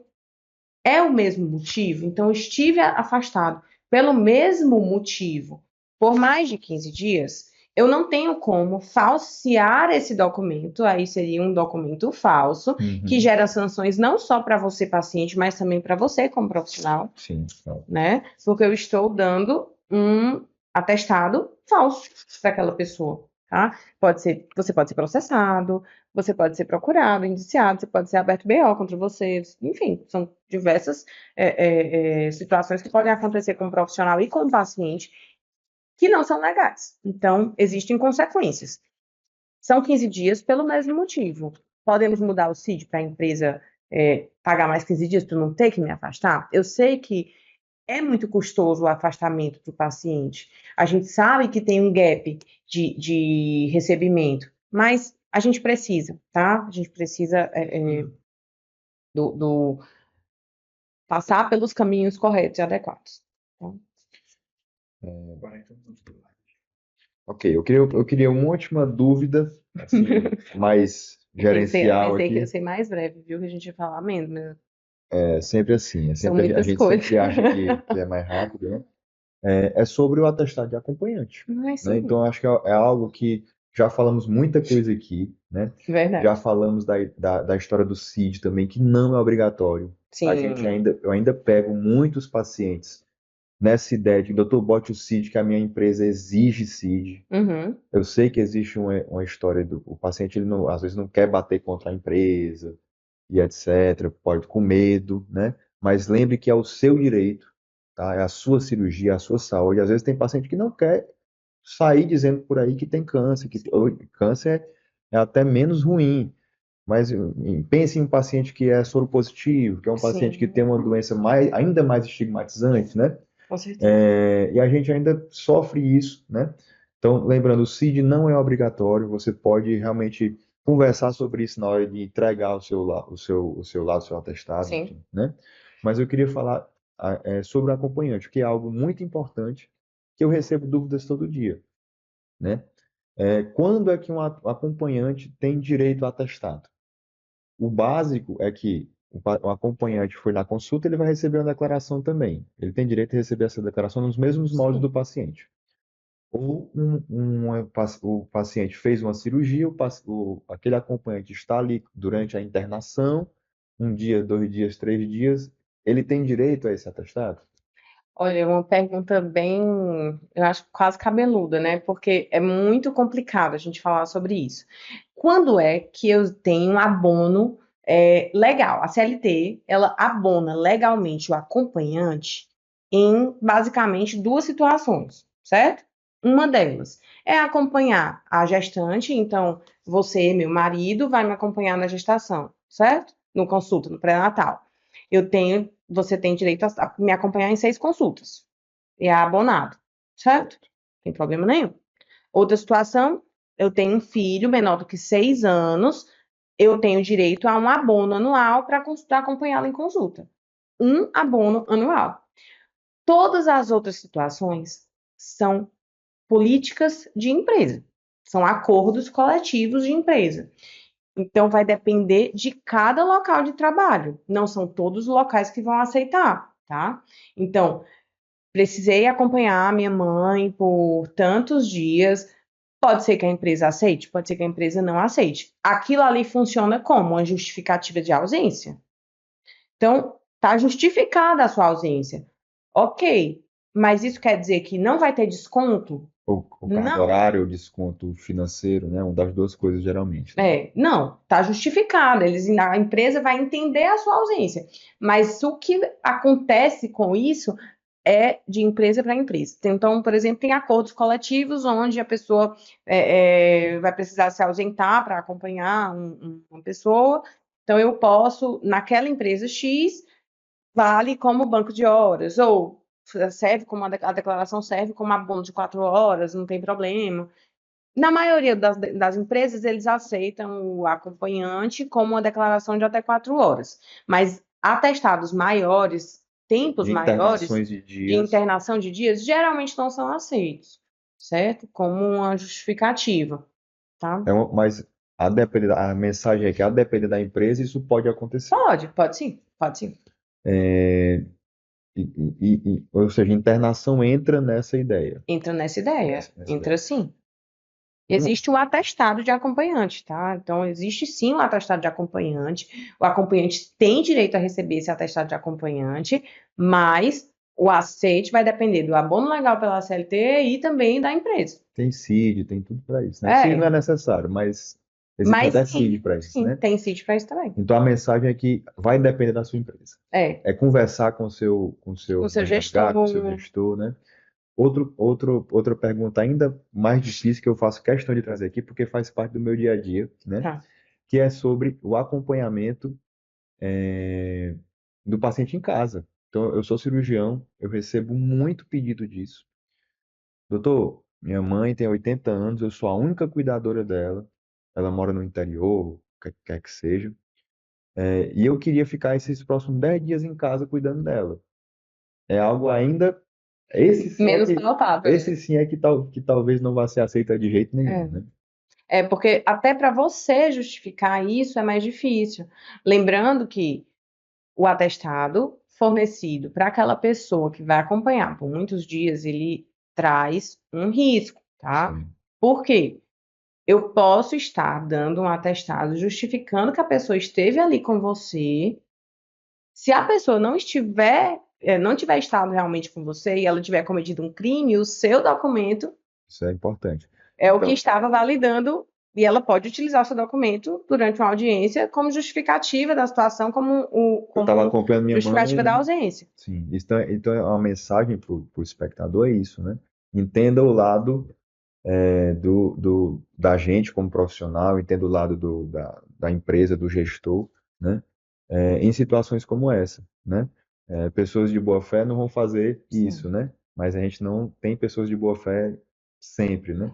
é o mesmo motivo? Então, eu estive afastado pelo mesmo motivo por mais de 15 dias, eu não tenho como falsear esse documento, aí seria um documento falso, que gera sanções não só para você, paciente, mas também para você como profissional. Sim. Né? Porque eu estou dando um atestado falso para aquela pessoa, tá? Você pode ser processado, você pode ser procurado, indiciado, você pode ser aberto BO contra você, enfim, são diversas situações que podem acontecer com o profissional e com o paciente que não são legais. Então, existem consequências. São 15 dias pelo mesmo motivo. Podemos mudar o CID para a empresa pagar mais 15 dias para não ter que me afastar? Eu sei que é muito custoso o afastamento do paciente. A gente sabe que tem um gap de recebimento, mas a gente precisa, tá? A gente precisa passar pelos caminhos corretos e adequados. Tá? Ok, eu queria uma última dúvida, assim, mais gerencial Pensei que ia aqui. ser mais breve, viu? Que a gente ia falar menos, mas É sempre assim, são a muitas gente coisas. sempre acha que é mais rápido, né? É sobre o atestado de acompanhante, Mas né? sim, Então, acho que é algo que já falamos muita coisa aqui, né? verdade. Já falamos da história do CID também, que não é obrigatório. Sim. Eu ainda pego muitos pacientes nessa ideia de, doutor, bote o CID, que a minha empresa exige CID. Uhum. Eu sei que existe uma história o paciente, ele não, às vezes não quer bater contra a empresa e etc, pode com medo, né? Mas lembre que é o seu direito, tá? É a sua cirurgia, é a sua saúde. Às vezes tem paciente que não quer sair dizendo por aí que tem câncer, que câncer é até menos ruim. Mas pense em um paciente que é soropositivo, que é um paciente que Sim, tem uma doença ainda mais estigmatizante, né? com certeza. E a gente ainda sofre isso, né? Então, lembrando, o CID não é obrigatório, você pode realmente conversar sobre isso na hora de entregar o seu lado, o seu atestado, Sim. enfim, né? Mas eu queria falar sobre o acompanhante, que é algo muito importante, que eu recebo dúvidas todo dia, né? Quando é que um acompanhante tem direito a atestado? O básico é que o acompanhante foi na consulta, ele vai receber uma declaração também. Ele tem direito a receber essa declaração nos mesmos moldes Sim. do paciente. Ou o paciente fez uma cirurgia, aquele acompanhante está ali durante a internação, um dia, 2 dias, 3 dias, ele tem direito a esse atestado? Olha, é uma pergunta bem, eu acho quase cabeluda, né? Porque é muito complicado a gente falar sobre isso. Quando é que eu tenho abono legal? A CLT, ela abona legalmente o acompanhante em basicamente duas situações, certo? Uma delas é acompanhar a gestante, então você, meu marido, vai me acompanhar na gestação, certo? No consulta, no pré-natal. Você tem direito a me acompanhar em 6 consultas. E é abonado, certo? Não tem problema nenhum. Outra situação, eu tenho um filho menor do que 6 anos, eu tenho direito a um abono anual para acompanhá-lo em consulta. Um abono anual. Todas as outras situações são políticas de empresa, são acordos coletivos de empresa. Então, vai depender de cada local de trabalho. Não são todos os locais que vão aceitar, tá? Então, precisei acompanhar a minha mãe por tantos dias. Pode ser que a empresa aceite, pode ser que a empresa não aceite. Aquilo ali funciona como uma justificativa de ausência. Então, está justificada a sua ausência. Ok, mas isso quer dizer que não vai ter desconto? Ou carga Não. horária ou desconto financeiro, né? Uma das duas coisas, geralmente, né? Não, está justificado. A empresa vai entender a sua ausência. Mas o que acontece com isso é de empresa para empresa. Então, por exemplo, tem acordos coletivos onde a pessoa vai precisar se ausentar para acompanhar uma pessoa. Então, eu posso, naquela empresa X, vale como banco de horas, ou serve como a declaração serve como abono de 4 horas, não tem problema. Na maioria das empresas, eles aceitam o acompanhante como uma declaração de até 4 horas. Mas atestados maiores, tempos De maiores internações de de dias. internação de dias, geralmente não são aceitos, certo? Como uma justificativa, tá? Mas a mensagem é que, a depender da empresa, isso pode acontecer. Pode sim, pode sim. É, ou seja, internação entra nessa ideia. Entra nessa ideia, Nessa ideia. entra sim. Existe o atestado de acompanhante, tá? Então, existe sim o atestado de acompanhante. O acompanhante tem direito a receber esse atestado de acompanhante, mas o aceite vai depender do abono legal pela CLT e também da empresa. Tem CID, tem tudo para isso, né? CID não é É, necessário, mas existe mas até CID sim, para isso, sim, né? tem sítio para isso também. Então a mensagem é que vai depender da sua empresa. É, É conversar com o seu o seu gestor. RH, com o seu gestor, né? Outra pergunta ainda mais difícil que eu faço questão de trazer aqui, porque faz parte do meu dia a dia, né? Tá. Que é sobre o acompanhamento do paciente em casa. Então, eu sou cirurgião, eu recebo muito pedido disso. Doutor, minha mãe tem 80 anos, eu sou a única cuidadora dela. Ela mora no interior, quer que seja. E eu queria ficar esses próximos 10 dias em casa cuidando dela. É algo ainda. Esse sim é Menos que, palatável, esse né? sim é que talvez não vá ser aceita de jeito nenhum, né? Porque até para você justificar isso é mais difícil. Lembrando que o atestado fornecido para aquela pessoa que vai acompanhar por muitos dias, ele traz um risco, tá? Sim. Por quê? Eu posso estar dando um atestado justificando que a pessoa esteve ali com você. Se a pessoa não tiver estado realmente com você e ela tiver cometido um crime, o seu documento Isso é importante. é o que Então, estava validando e ela pode utilizar o seu documento durante uma audiência como justificativa da situação, eu estava como acompanhando minha mãe, justificativa da né? ausência. Sim. Então, uma mensagem para o espectador é isso, né? Entenda o lado da gente como profissional, entenda o lado da empresa, do gestor, né? Em situações como essa, né? Pessoas de boa fé não vão fazer isso, Sim. né? Mas a gente não tem pessoas de boa fé sempre, né?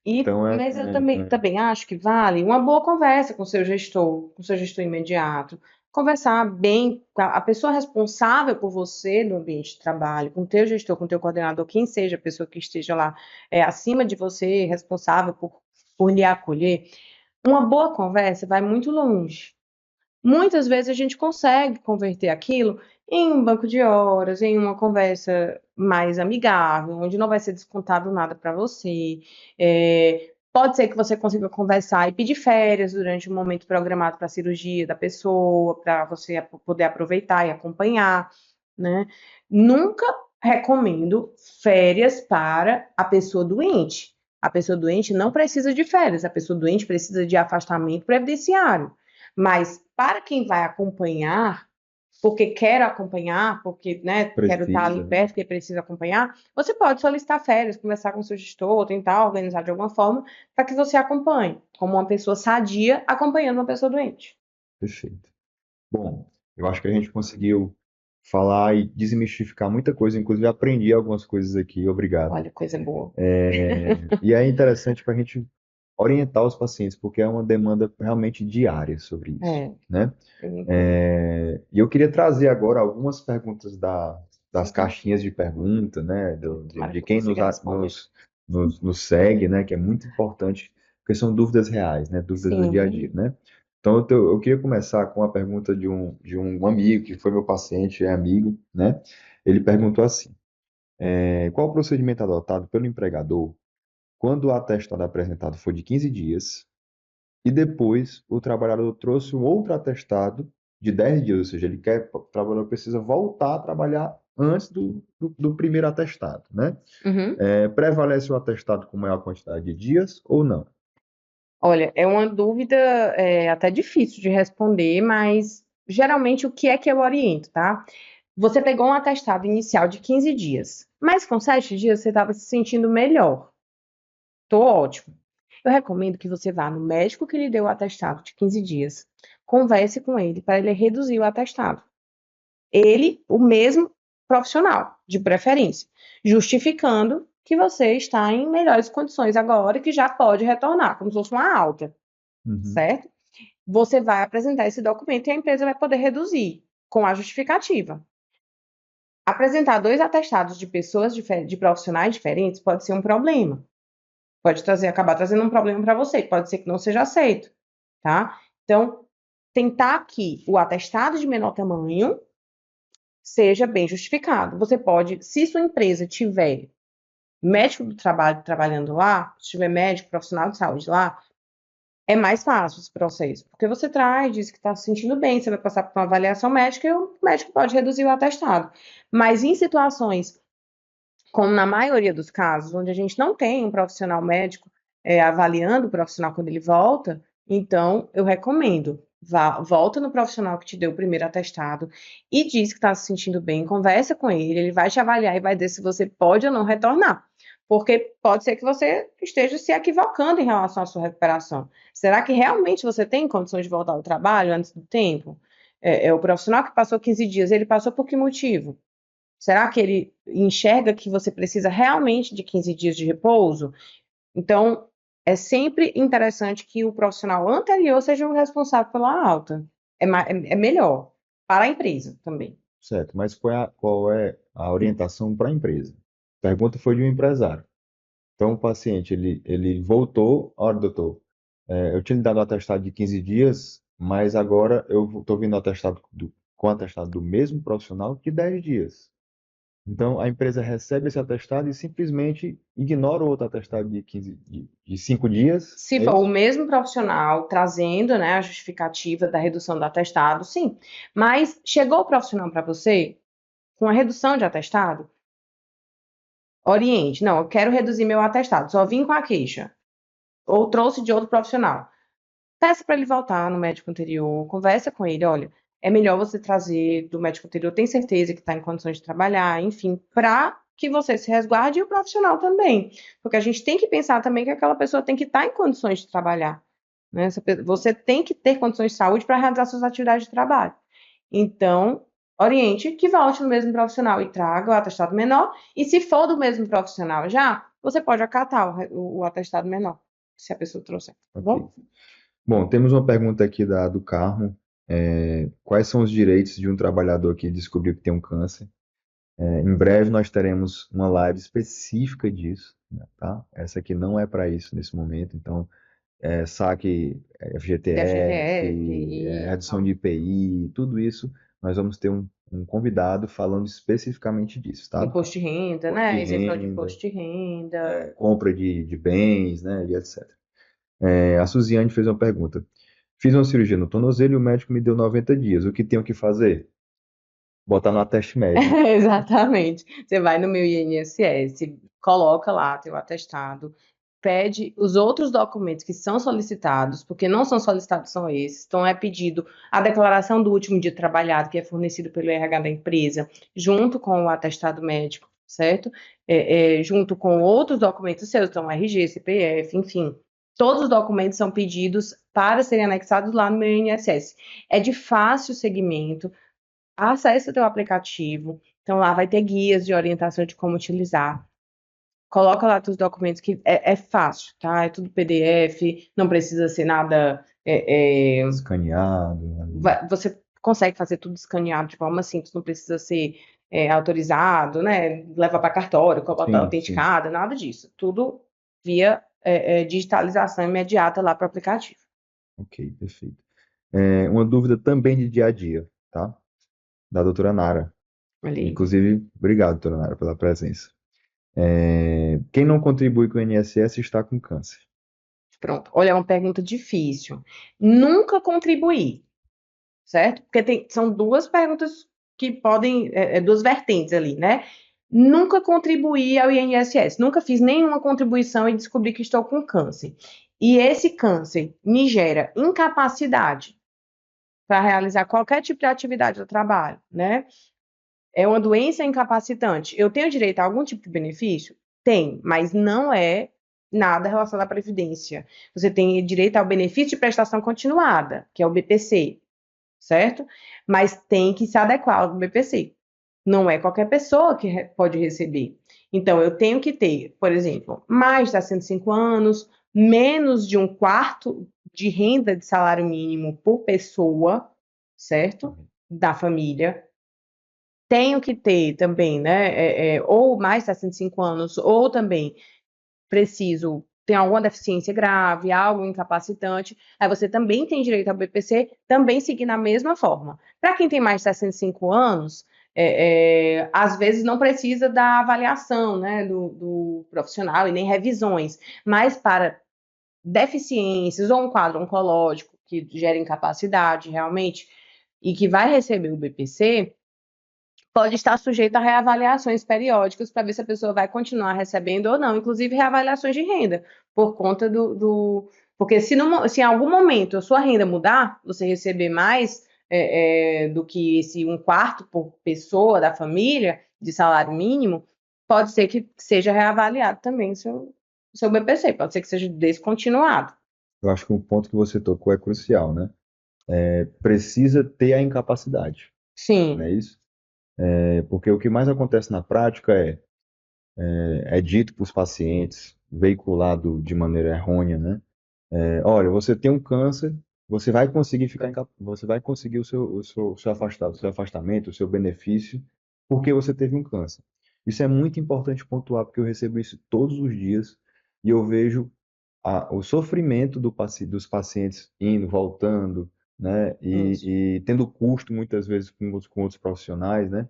Então, Mas eu também acho que vale uma boa conversa com o seu gestor imediato. conversar bem com a pessoa responsável por você no ambiente de trabalho, com o teu gestor, com o teu coordenador, quem seja a pessoa que esteja lá acima de você, responsável por lhe acolher. Uma boa conversa vai muito longe. Muitas vezes a gente consegue converter aquilo em um banco de horas, em uma conversa mais amigável, onde não vai ser descontado nada para você. Pode ser que você consiga conversar e pedir férias durante o momento programado para a cirurgia da pessoa, para você poder aproveitar e acompanhar, né? Nunca recomendo férias para a pessoa doente. A pessoa doente não precisa de férias, a pessoa doente precisa de afastamento previdenciário. Mas para quem vai acompanhar, porque quer acompanhar, porque quer estar ali Precisa, né? perto, porque precisa acompanhar, você pode solicitar férias, conversar com o seu gestor, tentar organizar de alguma forma para que você acompanhe, como uma pessoa sadia acompanhando uma pessoa doente. Perfeito. Bom, eu acho que a gente conseguiu falar e desmistificar muita coisa, inclusive aprendi algumas coisas aqui, obrigado. Olha, coisa boa. E é interessante para a gente orientar os pacientes, porque é uma demanda realmente diária sobre isso, É, né? eu entendo. E eu queria trazer agora algumas perguntas das caixinhas de pergunta, né? Tomara De que eu quem consiga responder. nos segue, né? Que é muito importante, porque são dúvidas reais, né? Dúvidas do dia a dia, Sim. né? Então, eu queria começar com a pergunta de um amigo, que foi meu paciente, é amigo, né? Ele perguntou assim: qual o procedimento adotado pelo empregador quando o atestado apresentado for de 15 dias e depois o trabalhador trouxe um outro atestado de 10 dias, ou seja, o trabalhador precisa voltar a trabalhar antes do primeiro atestado, né? Uhum. Prevalece o atestado com maior quantidade de dias ou não? Olha, é uma dúvida até difícil de responder, mas geralmente o que é que eu oriento, tá? Você pegou um atestado inicial de 15 dias, mas com 7 dias você estava se sentindo melhor. Tô ótimo. Eu recomendo que você vá no médico que lhe deu o atestado de 15 dias, converse com ele para ele reduzir o atestado. Ele, o mesmo profissional, de preferência, justificando que você está em melhores condições agora e que já pode retornar, como se fosse uma alta, Uhum, certo? Você vai apresentar esse documento e a empresa vai poder reduzir com a justificativa. Apresentar dois atestados de pessoas de profissionais diferentes pode ser um problema. Pode acabar trazendo um problema para você, pode ser que não seja aceito, tá? Então, tentar que o atestado de menor tamanho seja bem justificado. Você pode, se sua empresa tiver médico do trabalho trabalhando lá, se tiver médico, profissional de saúde lá, é mais fácil esse processo, porque você traz, diz que está se sentindo bem, você vai passar por uma avaliação médica e o médico pode reduzir o atestado. Mas em situações, como na maioria dos casos, onde a gente não tem um profissional médico avaliando o profissional quando ele volta, então eu recomendo. Volta no profissional que te deu o primeiro atestado e diz que está se sentindo bem, conversa com ele, ele vai te avaliar e vai dizer se você pode ou não retornar. Porque pode ser que você esteja se equivocando em relação à sua recuperação. Será que realmente você tem condições de voltar ao trabalho antes do tempo? O profissional que passou 15 dias, ele passou por que motivo? Será que ele enxerga que você precisa realmente de 15 dias de repouso? Então, é sempre interessante que o profissional anterior seja o responsável pela alta. É melhor para a empresa também. certo, mas qual é a orientação para a empresa? A pergunta foi de um empresário. Então, o paciente, ele voltou, olha, doutor, eu tinha lhe dado um atestado de 15 dias, mas agora eu estou vindo com atestado do mesmo profissional de 10 dias. Então, a empresa recebe esse atestado e simplesmente ignora o outro atestado de 5 dias, Se é for o isso? mesmo profissional trazendo, né, a justificativa da redução do atestado, sim. Mas chegou o profissional para você com a redução de atestado, oriente. Não, eu quero reduzir meu atestado, só vim com a queixa. Ou trouxe de outro profissional. Peça para ele voltar no médico anterior, conversa com ele, olha, é melhor você trazer do médico anterior, tem certeza que está em condições de trabalhar, enfim, para que você se resguarde e o profissional também. Porque a gente tem que pensar também que aquela pessoa tem que estar em condições de trabalhar. Né? Você tem que ter condições de saúde para realizar suas atividades de trabalho. Então, oriente que volte no mesmo profissional e traga o atestado menor. E se for do mesmo profissional já, você pode acatar o atestado menor, se a pessoa trouxer, tá Ok. bom? Bom, temos uma pergunta aqui do Carmo. Quais são os direitos de um trabalhador que descobriu que tem um câncer. Em breve nós teremos uma live específica disso, né, tá? Essa aqui não é para isso nesse momento, então saque FGTS, FGTS, EPI, redução de IPI, tudo isso, nós vamos ter um convidado falando especificamente disso, tá? imposto de renda, Imposto de né? Isenção de renda, imposto de renda. compra de bens, né, e etc. A Suziane fez uma pergunta. Fiz uma cirurgia no tornozelo e o médico me deu 90 dias. O que tenho que fazer? Botar no ateste médico. Exatamente. Você vai no meu INSS, coloca lá teu atestado, pede os outros documentos que são solicitados, porque não são solicitados, são esses. Então, é pedido a declaração do último dia trabalhado, que é fornecido pelo RH da empresa, junto com o atestado médico, certo? Junto com outros documentos seus, então, RG, CPF, enfim. Todos os documentos são pedidos para serem anexados lá no meu INSS. É de fácil segmento. Acesse o teu aplicativo. Então, lá vai ter guias de orientação de como utilizar. Coloca lá teus documentos, que é fácil, tá? É tudo PDF, não precisa ser nada. Escaneado. Ali. Você consegue fazer tudo escaneado de forma simples, não precisa ser autorizado, né? Leva para cartório, coloca Sim, sim. autenticada, nada disso. Tudo via digitalização imediata lá para o aplicativo. Ok, perfeito. Uma dúvida também de dia a dia, tá? Da doutora Nara. Ali. Inclusive, obrigado, doutora Nara, pela presença. Quem não contribui com o INSS está com câncer. Pronto. Olha, é uma pergunta difícil. Nunca contribuir, certo? Porque são duas perguntas que podem, duas vertentes ali, né? Nunca contribuí ao INSS, nunca fiz nenhuma contribuição e descobri que estou com câncer. E esse câncer me gera incapacidade para realizar qualquer tipo de atividade do trabalho, né? É uma doença incapacitante. Eu tenho direito a algum tipo de benefício? Tem, mas não é nada relacionado à Previdência. Você tem direito ao benefício de prestação continuada, que é o BPC, certo? Mas tem que se adequar ao BPC. Não é qualquer pessoa que pode receber. Então, eu tenho que ter, por exemplo, mais de 65 anos, menos de um quarto de renda de salário mínimo por pessoa, certo? Da família. Tenho que ter também, né? Ou mais de 65 anos, ou também preciso ter alguma deficiência grave, algo incapacitante, aí você também tem direito ao BPC, também seguir na mesma forma. Para quem tem mais de 65 anos, às vezes não precisa da avaliação, né, do profissional e nem revisões, mas para deficiências ou um quadro oncológico que gera incapacidade realmente e que vai receber o BPC, pode estar sujeito a reavaliações periódicas para ver se a pessoa vai continuar recebendo ou não, inclusive reavaliações de renda, por conta porque se em algum momento a sua renda mudar, você receber mais do que esse um quarto por pessoa da família de salário mínimo, pode ser que seja reavaliado também o seu BPC, pode ser que seja descontinuado. Eu acho que um ponto que você tocou é crucial, né? Precisa ter a incapacidade, não Sim, é isso? Porque o que mais acontece na prática é dito para os pacientes, veiculado de maneira errônea, né? Olha, você tem um câncer, você vai conseguir você vai conseguir o seu afastamento, o seu benefício, porque você teve um câncer. Isso é muito importante pontuar, porque eu recebo isso todos os dias e eu vejo o sofrimento dos pacientes indo, voltando, né? isso. E tendo custo muitas vezes com outros profissionais, né?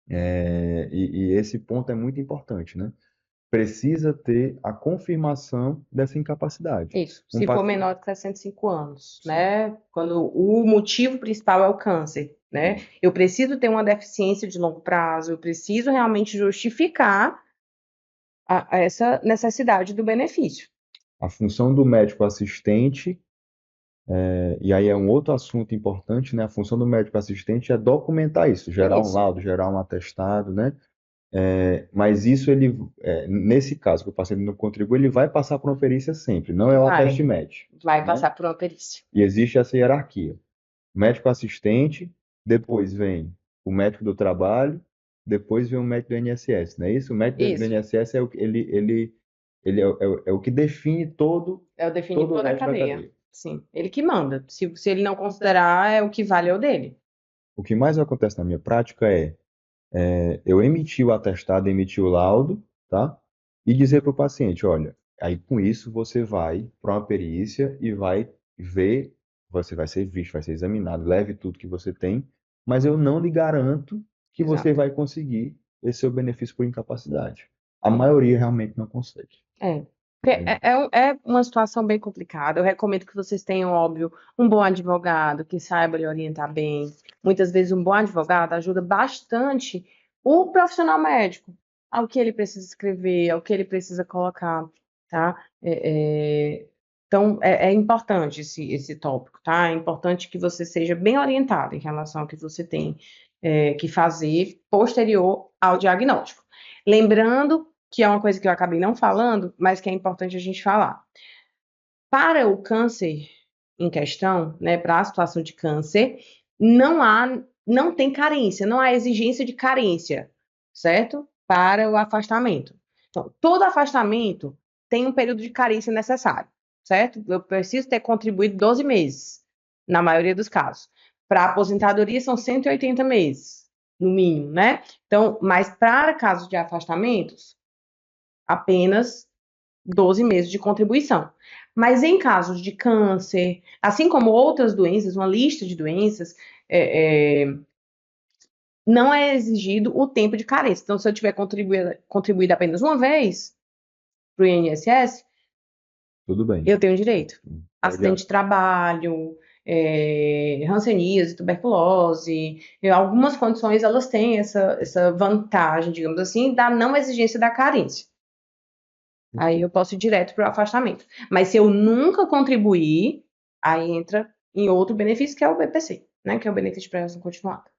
E esse ponto é muito importante, né? Precisa ter a confirmação dessa incapacidade. Isso, Um se for paciente. menor de 65 anos, Sim, né? Quando o motivo principal é o câncer, né? sim. Eu preciso ter uma deficiência de longo prazo, eu preciso realmente justificar essa necessidade do benefício. A função do médico assistente, e aí é um outro assunto importante, né? A função do médico assistente é documentar isso, gerar um Isso, laudo, gerar um atestado, né? Mas isso nesse caso que o paciente não contribui, ele vai passar por uma perícia sempre, não é o ateste vai, médico, vai né? passar por uma perícia. E existe essa hierarquia. Médico assistente, depois vem o médico do trabalho, depois vem o médico do INSS, não é isso? O médico do Isso, INSS ele é o que define eu defini todo o toda a resto da cadeia. cadeia. Sim, ele que manda. Se ele não considerar, é o que vale é o dele. O que mais acontece na minha prática eu emitir o atestado, emitir o laudo, tá? E dizer para o paciente, olha, aí com isso você vai para uma perícia e vai ver, você vai ser visto, vai ser examinado, leve tudo que você tem, mas eu não lhe garanto que você Exato. vai conseguir esse seu benefício por incapacidade. A maioria realmente não consegue. É. Porque é uma situação bem complicada. Eu recomendo que vocês tenham, óbvio, um bom advogado que saiba lhe orientar bem. Muitas vezes, um bom advogado ajuda bastante o profissional médico ao que ele precisa escrever, ao que ele precisa colocar, tá? Então, é importante esse tópico, tá? É importante que você seja bem orientado em relação ao que você tem que fazer posterior ao diagnóstico. Lembrando que é uma coisa que eu acabei não falando, mas que é importante a gente falar. Para o câncer em questão, né, para a situação de câncer, não tem carência, não há exigência de carência, certo? Para o afastamento. Então, todo afastamento tem um período de carência necessário, certo? Eu preciso ter contribuído 12 meses, na maioria dos casos. Para a aposentadoria são 180 meses, no mínimo, né? Então, mas para casos de afastamentos, apenas 12 meses de contribuição. Mas em casos de câncer, assim como outras doenças, uma lista de doenças, não é exigido o tempo de carência. Então, se eu tiver contribuído apenas uma vez para o INSS, Tudo bem. eu tenho direito. Pode, Acidente de trabalho, hanseníase, tuberculose, algumas condições elas têm essa vantagem, digamos assim, da não exigência da carência. Aí eu posso ir direto para o afastamento. Mas se eu nunca contribuir, aí entra em outro benefício, que é o BPC, né? Que é o benefício de prestação continuada.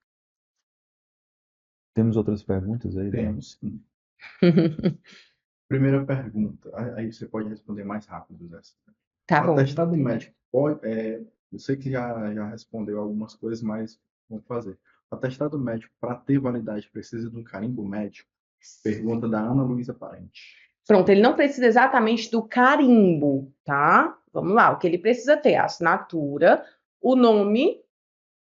Temos outras perguntas aí, Dan? Temos, sim. Primeira pergunta, aí você pode responder mais rápido dessa. Tá O bom. atestado médico pode, eu sei que já respondeu algumas coisas, mas vamos fazer. O atestado médico, para ter validade, precisa de um carimbo médico? Pergunta da Ana Luísa Parente. Pronto, ele não precisa exatamente do carimbo, tá? Vamos lá, o que ele precisa ter? A assinatura, o nome,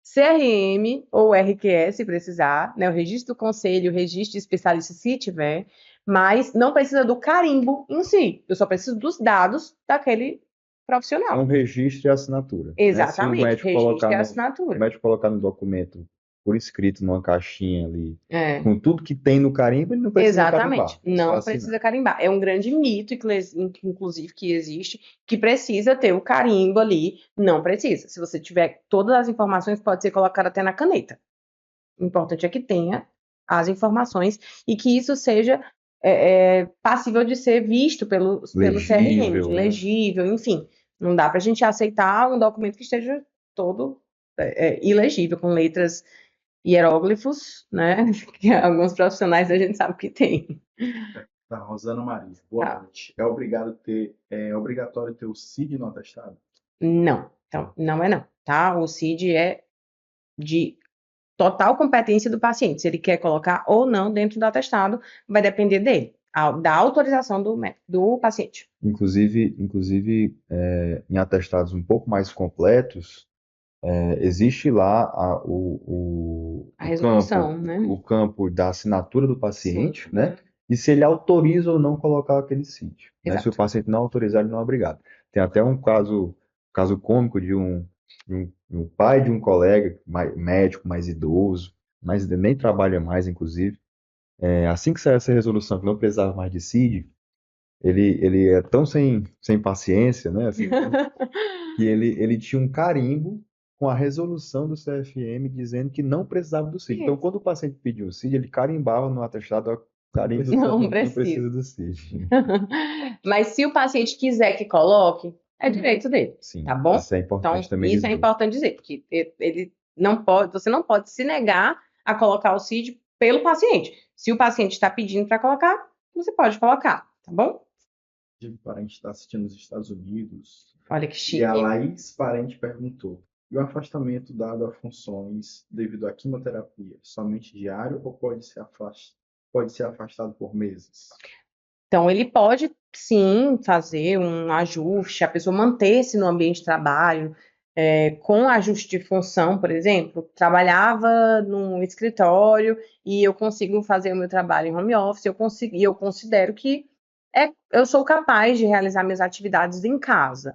CRM ou RQS, se precisar, né? O registro do conselho, o registro de especialista, se tiver, mas não precisa do carimbo em si. Eu só preciso dos dados daquele profissional. É um registro e assinatura, né? Se o Exatamente, médico registro e colocar o assinatura. médico colocar no documento por escrito numa caixinha ali, É, com tudo que tem no carimbo, ele não precisa carimbar, exatamente, é só não assinar. precisa carimbar. É um grande mito, inclusive, que existe, que precisa ter o carimbo ali. Não precisa. Se você tiver todas as informações, pode ser colocado até na caneta. O importante é que tenha as informações e que isso seja passível de ser visto pelo CRM, Legível, né? legível, enfim. Não dá para a gente aceitar um documento que esteja todo ilegível, com letras hieróglifos, né? Que alguns profissionais a gente sabe que tem. Da Rosana Maria. Boa Tá. noite. É obrigatório ter o CID no atestado? Não, então, não é não, tá? O CID é de total competência do paciente. Se ele quer colocar ou não dentro do atestado, vai depender dele, da autorização do paciente. Inclusive em atestados um pouco mais completos, existe lá A resolução, né? o campo da assinatura do paciente, Sim. né? E se ele autoriza ou não colocar aquele sítio, né? Se o Exato. paciente não autorizar, ele não é obrigado. Tem até um caso cômico de um pai de um colega médico mais idoso, mas nem trabalha mais, inclusive. Assim que saiu essa resolução que não precisava mais de CID, ele é tão sem paciência, né? Assim, que ele tinha um carimbo com a resolução do CFM dizendo que não precisava do CID. Então, quando o paciente pediu o CID, ele carimbava no atestado o carimbo do Não CFM, não precisa. precisa do CID. Mas se o paciente quiser que coloque, é direito dele, Sim, tá bom? isso é importante Então, também isso é dizer. importante dizer, porque ele não pode, você não pode se negar a colocar o CID pelo paciente. Se o paciente está pedindo para colocar, você pode colocar, tá bom? De Parente está assistindo nos Estados Unidos. Olha que E a chique. Laís Parente perguntou: e o afastamento dado a funções devido à quimioterapia, somente diário ou pode ser afastado por meses? Então, ele pode, sim, fazer um ajuste, a pessoa manter-se no ambiente de trabalho, com ajuste de função, por exemplo, trabalhava num escritório e eu consigo fazer o meu trabalho em home office, eu considero que eu sou capaz de realizar minhas atividades em casa.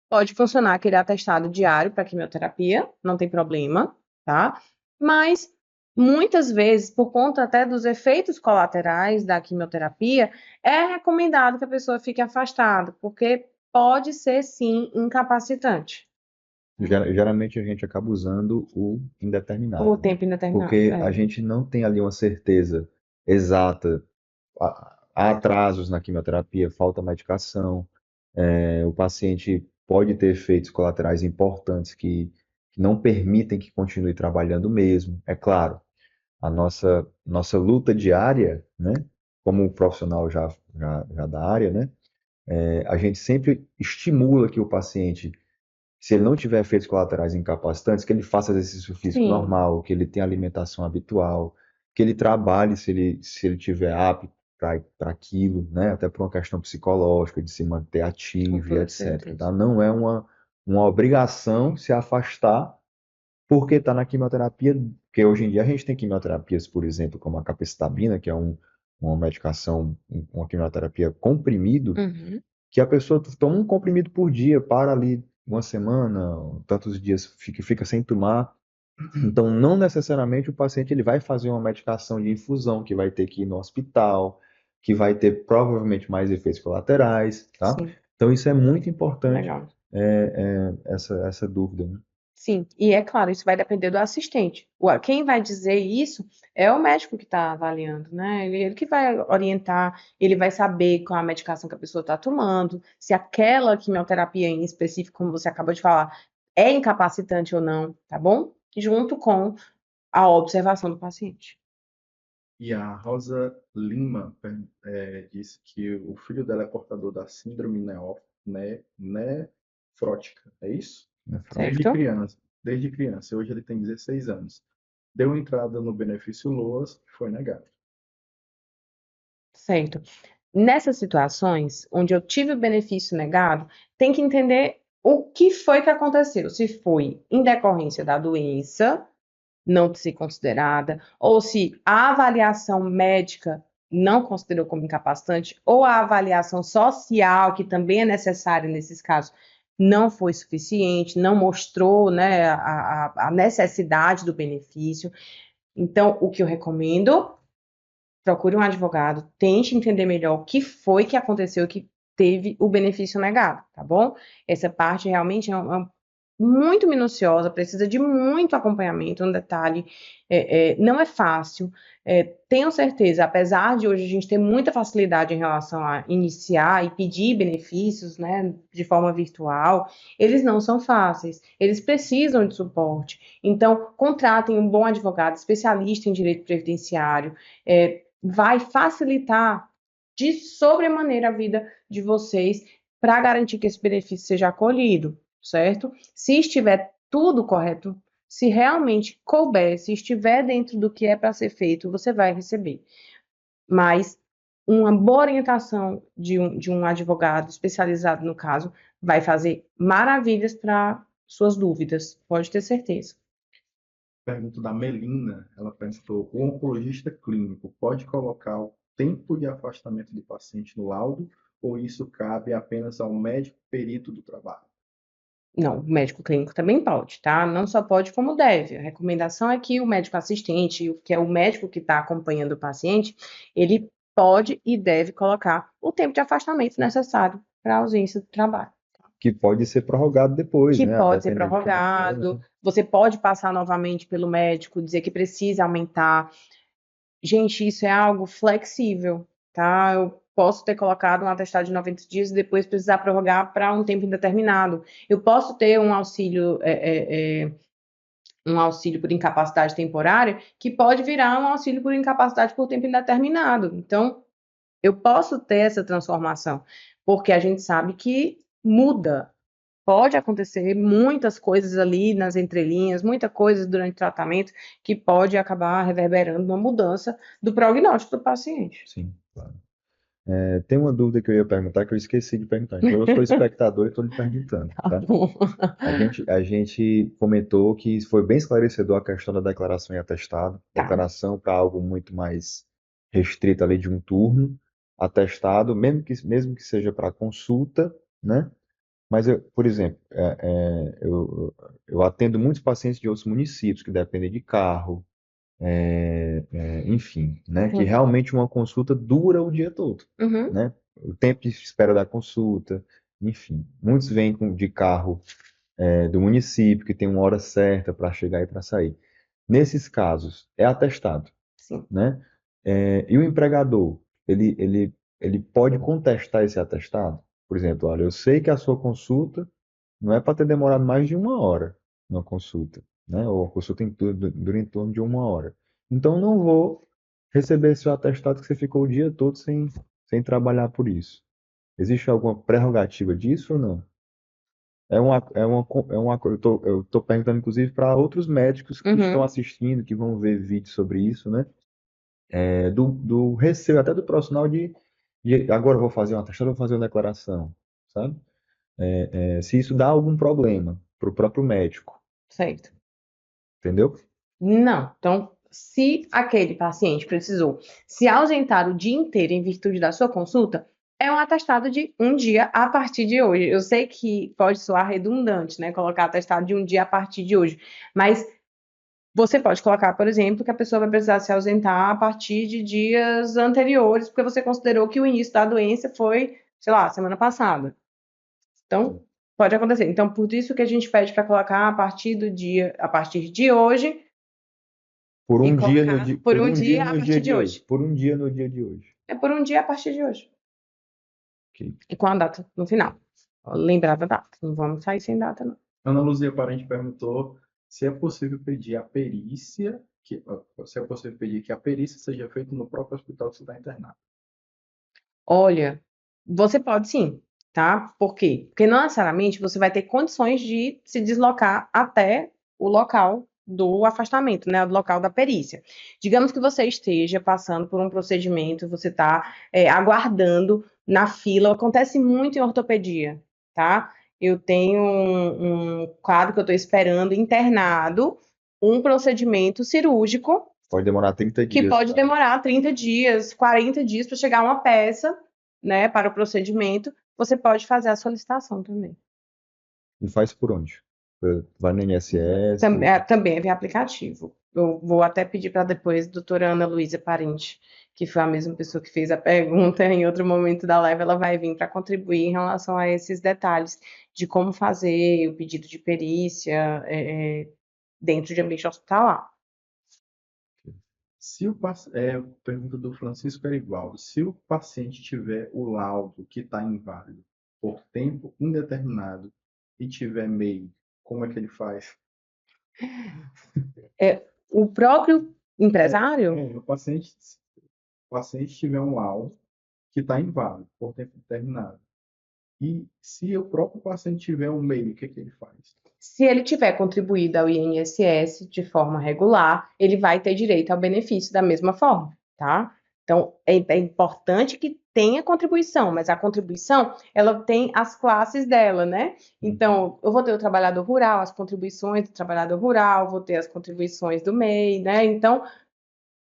Pode funcionar aquele atestado diário para quimioterapia, não tem problema, tá? Mas muitas vezes, por conta até dos efeitos colaterais da quimioterapia, é recomendado que a pessoa fique afastada, porque pode ser sim incapacitante. Geralmente a gente acaba usando o O indeterminado, tempo indeterminado. porque a gente não tem ali uma certeza exata. Há atrasos na quimioterapia, falta medicação, o paciente pode ter efeitos colaterais importantes que não permitem que continue trabalhando mesmo. É claro, a nossa luta diária, né, como profissional já da área, né, a gente sempre estimula que o paciente, se ele não tiver efeitos colaterais incapacitantes, que ele faça exercício físico Sim, normal, que ele tenha alimentação habitual, que ele trabalhe se ele tiver apto para aquilo, né? Até por uma questão psicológica, de se manter com ativo e toda etc. certeza. Tá? Não é uma obrigação se afastar porque está na quimioterapia, porque hoje em dia a gente tem quimioterapias, por exemplo, como a capecitabina, que é uma medicação, uma quimioterapia comprimido, Uhum. que a pessoa toma um comprimido por dia, para ali uma semana, tantos dias fica sem tomar. Então, não necessariamente o paciente ele vai fazer uma medicação de infusão, que vai ter que ir no hospital, que vai ter provavelmente mais efeitos colaterais, tá? Sim, Então, isso é muito importante, legal. essa dúvida, né? Sim, e é claro, isso vai depender do assistente. Quem vai dizer isso é o médico que está avaliando, né? Ele que vai orientar, ele vai saber qual a medicação que a pessoa está tomando, se aquela quimioterapia em específico, como você acabou de falar, é incapacitante ou não, tá bom? Junto com a observação do paciente. E a Rosa Lima disse que o filho dela é portador da síndrome nefrótica, é isso? Desde Certo? criança, desde criança. Hoje ele tem 16 anos. Deu entrada no benefício LOAS e foi negado. Certo. Nessas situações onde eu tive o benefício negado, tem que entender o que foi que aconteceu. Se foi em decorrência da doença não ser considerada, ou se a avaliação médica não considerou como incapacitante, ou a avaliação social, que também é necessária nesses casos, não foi suficiente, não mostrou, né, a necessidade do benefício. Então, o que eu recomendo, procure um advogado, tente entender melhor o que foi que aconteceu que teve o benefício negado, tá bom? Essa parte realmente é muito minuciosa, precisa de muito acompanhamento, um detalhe, não é fácil. Tenho certeza, apesar de hoje a gente ter muita facilidade em relação a iniciar e pedir benefícios, né, de forma virtual, eles não são fáceis, eles precisam de suporte. Então, contratem um bom advogado, especialista em direito previdenciário, vai facilitar de sobremaneira a vida de vocês para garantir que esse benefício seja acolhido, certo? Se estiver tudo correto, se realmente couber, se estiver dentro do que é para ser feito, você vai receber. Mas uma boa orientação de um advogado especializado no caso vai fazer maravilhas para suas dúvidas, pode ter certeza. Pergunta da Melina, ela perguntou: o oncologista clínico pode colocar o tempo de afastamento do paciente no laudo ou isso cabe apenas ao médico perito do trabalho? Não, o médico clínico também pode, tá? Não só pode, como deve. A recomendação é que o médico assistente, que é o médico que está acompanhando o paciente, ele pode e deve colocar o tempo de afastamento necessário para a ausência do trabalho, Que pode ser prorrogado depois, que né? pode ser Dependendo de como for, prorrogado. né? Você pode passar novamente pelo médico, dizer que precisa aumentar. Gente, isso é algo flexível, tá? Eu posso ter colocado um atestado de 90 dias e depois precisar prorrogar para um tempo indeterminado. Eu posso ter um auxílio por incapacidade temporária que pode virar um auxílio por incapacidade por tempo indeterminado. Então, eu posso ter essa transformação, porque a gente sabe que muda. Pode acontecer muitas coisas ali nas entrelinhas, muita coisa durante o tratamento que pode acabar reverberando uma mudança do prognóstico do paciente. Sim, claro. Tem uma dúvida que eu ia perguntar que eu esqueci de perguntar. Então, eu sou espectador e estou lhe perguntando, Tá tá? bom. A gente comentou que foi bem esclarecedor a questão da declaração e atestado. Tá. Declaração para algo muito mais restrito ali de um turno. Atestado, mesmo que seja para consulta, né? Mas, por exemplo, eu atendo muitos pacientes de outros municípios que dependem de carro, enfim, né? Que Sim. realmente uma consulta dura o dia todo, Uhum. né? O tempo de espera da consulta, enfim. Muitos vêm de carro, do município, que tem uma hora certa para chegar e para sair. Nesses casos, é atestado, Sim. né? E o empregador, ele pode contestar esse atestado? Por exemplo, olha, eu sei que a sua consulta não é para ter demorado mais de uma hora uma consulta, né? Ou a consulta dura em torno de uma hora. Então, não vou receber seu atestado que você ficou o dia todo sem trabalhar por isso. Existe alguma prerrogativa disso ou não? Eu tô perguntando, inclusive, para outros médicos que estão Uhum. assistindo, que vão ver vídeos sobre isso, né? Do receio, até do profissional agora eu vou fazer uma atestado, vou fazer uma declaração, sabe? Se isso dá algum problema para o próprio médico, Certo. entendeu? Não. Então, se aquele paciente precisou se ausentar o dia inteiro em virtude da sua consulta, é um atestado de um dia a partir de hoje. Eu sei que pode soar redundante, né? Colocar atestado de um dia a partir de hoje. Mas você pode colocar, por exemplo, que a pessoa vai precisar se ausentar a partir de dias anteriores, porque você considerou que o início da doença foi, sei lá, semana passada. Então, pode acontecer. Então, por isso que a gente pede para colocar a partir de hoje, Por e um dia no colocar dia, por por um um dia dia a no dia partir de de hoje, hoje. por um dia no dia de hoje. É por um dia a partir de hoje. Ok. E com a data no final. Lembrar da data. Não vamos sair sem data, não. Ana Luzia Parente perguntou se é possível pedir a perícia, se é possível pedir que a perícia seja feita no próprio hospital que você está internado. Olha, você pode sim, tá? Por quê? Porque não necessariamente você vai ter condições de se deslocar até o local do afastamento, né? Do local da perícia. Digamos que você esteja passando por um procedimento, você está aguardando na fila. Acontece muito em ortopedia, tá? Eu tenho um quadro que eu estou esperando internado, um procedimento cirúrgico Pode demorar 30 que dias pode para. demorar 30 dias, 40 dias para chegar uma peça, né, para o procedimento. Você pode fazer a solicitação também. E faz por onde? Vai no INSS? Também é via aplicativo. Eu vou até pedir para depois a doutora Ana Luísa Parente, que foi a mesma pessoa que fez a pergunta, em outro momento da live, ela vai vir para contribuir em relação a esses detalhes de como fazer o pedido de perícia dentro de ambiente hospitalar. Pergunta do Francisco Erivaldo. Se o paciente tiver o laudo que está inválido por tempo indeterminado e tiver MEI, como é que ele faz? O próprio empresário, O paciente tiver um laudo que está inválido por tempo determinado. E se o próprio paciente tiver um MEI, o que que ele faz? se ele tiver contribuído ao INSS de forma regular, ele vai ter direito ao benefício da mesma forma, tá? Então, é importante que tenha contribuição, mas a contribuição, ela tem as classes dela, né? Então, eu vou ter o trabalhador rural, as contribuições do trabalhador rural, vou ter as contribuições do MEI, né? Então,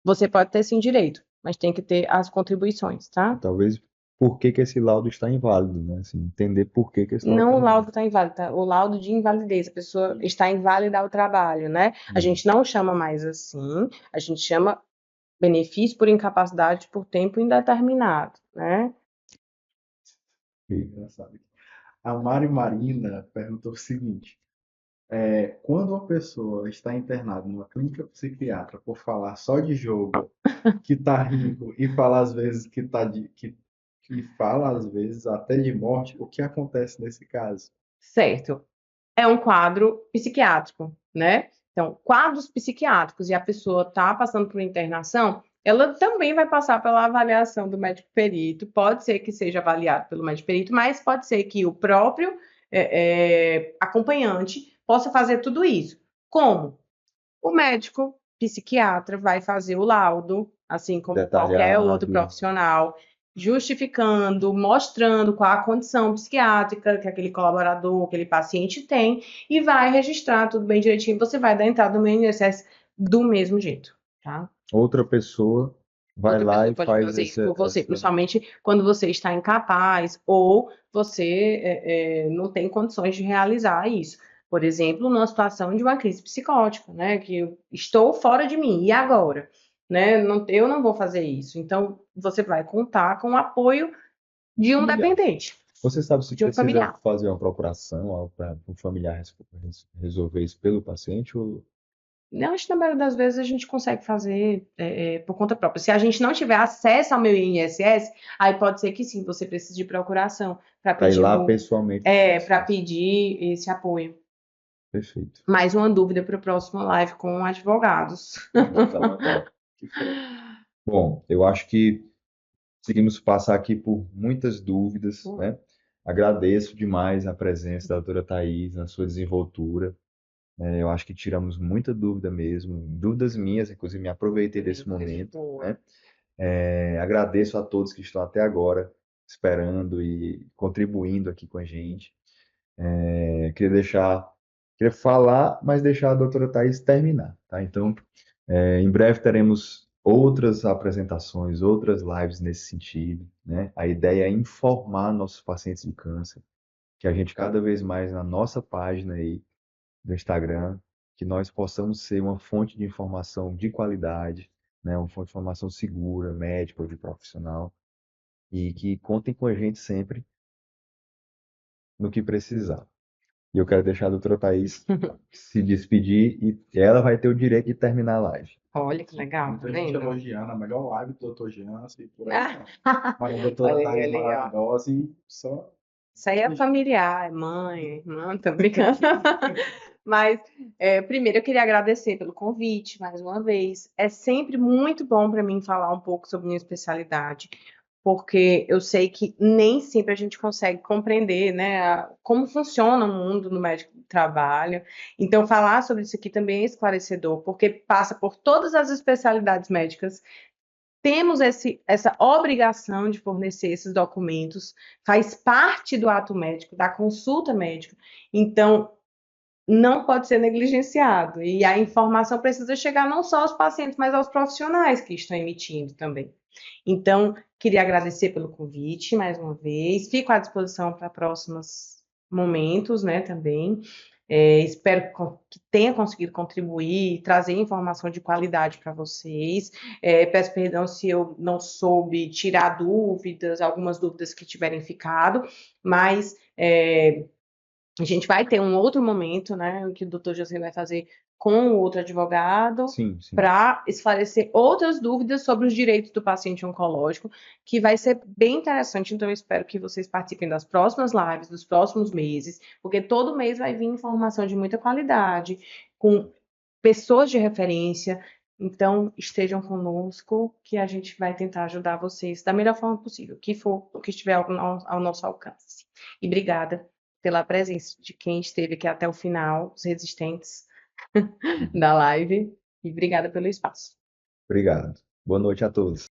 você pode ter sim direito, mas tem que ter as contribuições, tá? Talvez por que que esse laudo está inválido, né? Assim, entender por que que esse laudo Não está o inválido. laudo está inválido, tá? O laudo de invalidez, a pessoa está inválida ao trabalho, né? A Uhum. gente não chama mais assim, a gente chama benefício por incapacidade por tempo indeterminado, né? Engraçado. A Mari Marina perguntou o seguinte: quando uma pessoa está internada numa clínica psiquiátrica por falar só de jogo, que está rindo e fala às vezes que fala às vezes até de morte, o que acontece nesse caso? Certo. É um quadro psiquiátrico, né? Então, quadros psiquiátricos e a pessoa está passando por internação, ela também vai passar pela avaliação do médico perito. Pode ser que seja avaliado pelo médico perito, mas pode ser que o próprio acompanhante possa fazer tudo isso. Como? O médico psiquiatra vai fazer o laudo, assim como qualquer outro Detalhado. profissional, justificando, mostrando qual a condição psiquiátrica que aquele colaborador, aquele paciente tem, e vai registrar tudo bem direitinho. Você vai dar entrada no meu INSS do mesmo jeito, tá? Outra pessoa vai Outra lá pessoa e pode faz fazer isso por essa, você, principalmente quando você está incapaz ou você não tem condições de realizar isso. Por exemplo, numa situação de uma crise psicótica, né? Que eu estou fora de mim, e agora? Né? Eu não vou fazer isso. Então, você vai contar com o apoio de um familiar. dependente, Você sabe se de um precisa familiar. fazer uma procuração, algo para o familiar resolver isso pelo paciente ou Não, acho que na maioria das vezes a gente consegue fazer por conta própria. Se a gente não tiver acesso ao meu INSS, aí pode ser que sim, você precise de procuração para para ir pedir lá pessoalmente? para pedir esse apoio. Perfeito. Mais uma dúvida para o próximo live com advogados. Tá legal. Bom, eu acho que conseguimos passar aqui por muitas dúvidas, né? Agradeço demais a presença da doutora Thais na sua desenvoltura. Eu acho que tiramos muita dúvida mesmo, dúvidas minhas, inclusive me aproveitei desse momento, né? Agradeço a todos que estão até agora esperando e contribuindo aqui com a gente. Queria falar, mas deixar a doutora Thais terminar, tá? Então, em breve teremos outras apresentações, outras lives nesse sentido, né? A ideia é informar nossos pacientes de câncer, que a gente cada vez mais na nossa página aí do Instagram, que nós possamos ser uma fonte de informação de qualidade, né? Uma fonte de informação segura, médica ou de profissional, e que contem com a gente sempre no que precisar. E eu quero deixar a doutora Thais se despedir e ela vai ter o direito de terminar a live. Olha que legal, tá Muita gente vendo? elogiando a melhor live do Dr. Jansen e por aí. Mas a Olha doutora aí, Thais olha aí, ó. maravilhosa e só. Isso aí é familiar, é mãe, é irmã, tô brincando. Mas, primeiro eu queria agradecer pelo convite, mais uma vez. É sempre muito bom para mim falar um pouco sobre minha especialidade, porque eu sei que nem sempre a gente consegue compreender, né, como funciona o mundo no médico do trabalho. Então, falar sobre isso aqui também é esclarecedor, porque passa por todas as especialidades médicas. Temos essa obrigação de fornecer esses documentos, faz parte do ato médico, da consulta médica. Então, não pode ser negligenciado. E a informação precisa chegar não só aos pacientes, mas aos profissionais que estão emitindo também. Então, queria agradecer pelo convite mais uma vez. Fico à disposição para próximos momentos, né, também. Espero que tenha conseguido contribuir e trazer informação de qualidade para vocês. Peço perdão se eu não soube tirar dúvidas, algumas dúvidas que tiverem ficado, mas a gente vai ter um outro momento, né, que o doutor José vai fazer com o outro advogado Sim, sim. para esclarecer outras dúvidas sobre os direitos do paciente oncológico, que vai ser bem interessante. Então, eu espero que vocês participem das próximas lives, dos próximos meses, porque todo mês vai vir informação de muita qualidade, com pessoas de referência. Então, estejam conosco, que a gente vai tentar ajudar vocês da melhor forma possível, o que estiver ao nosso alcance. E obrigada pela presença de quem esteve aqui até o final, os resistentes da live, e obrigada pelo espaço. Obrigado. Boa noite a todos.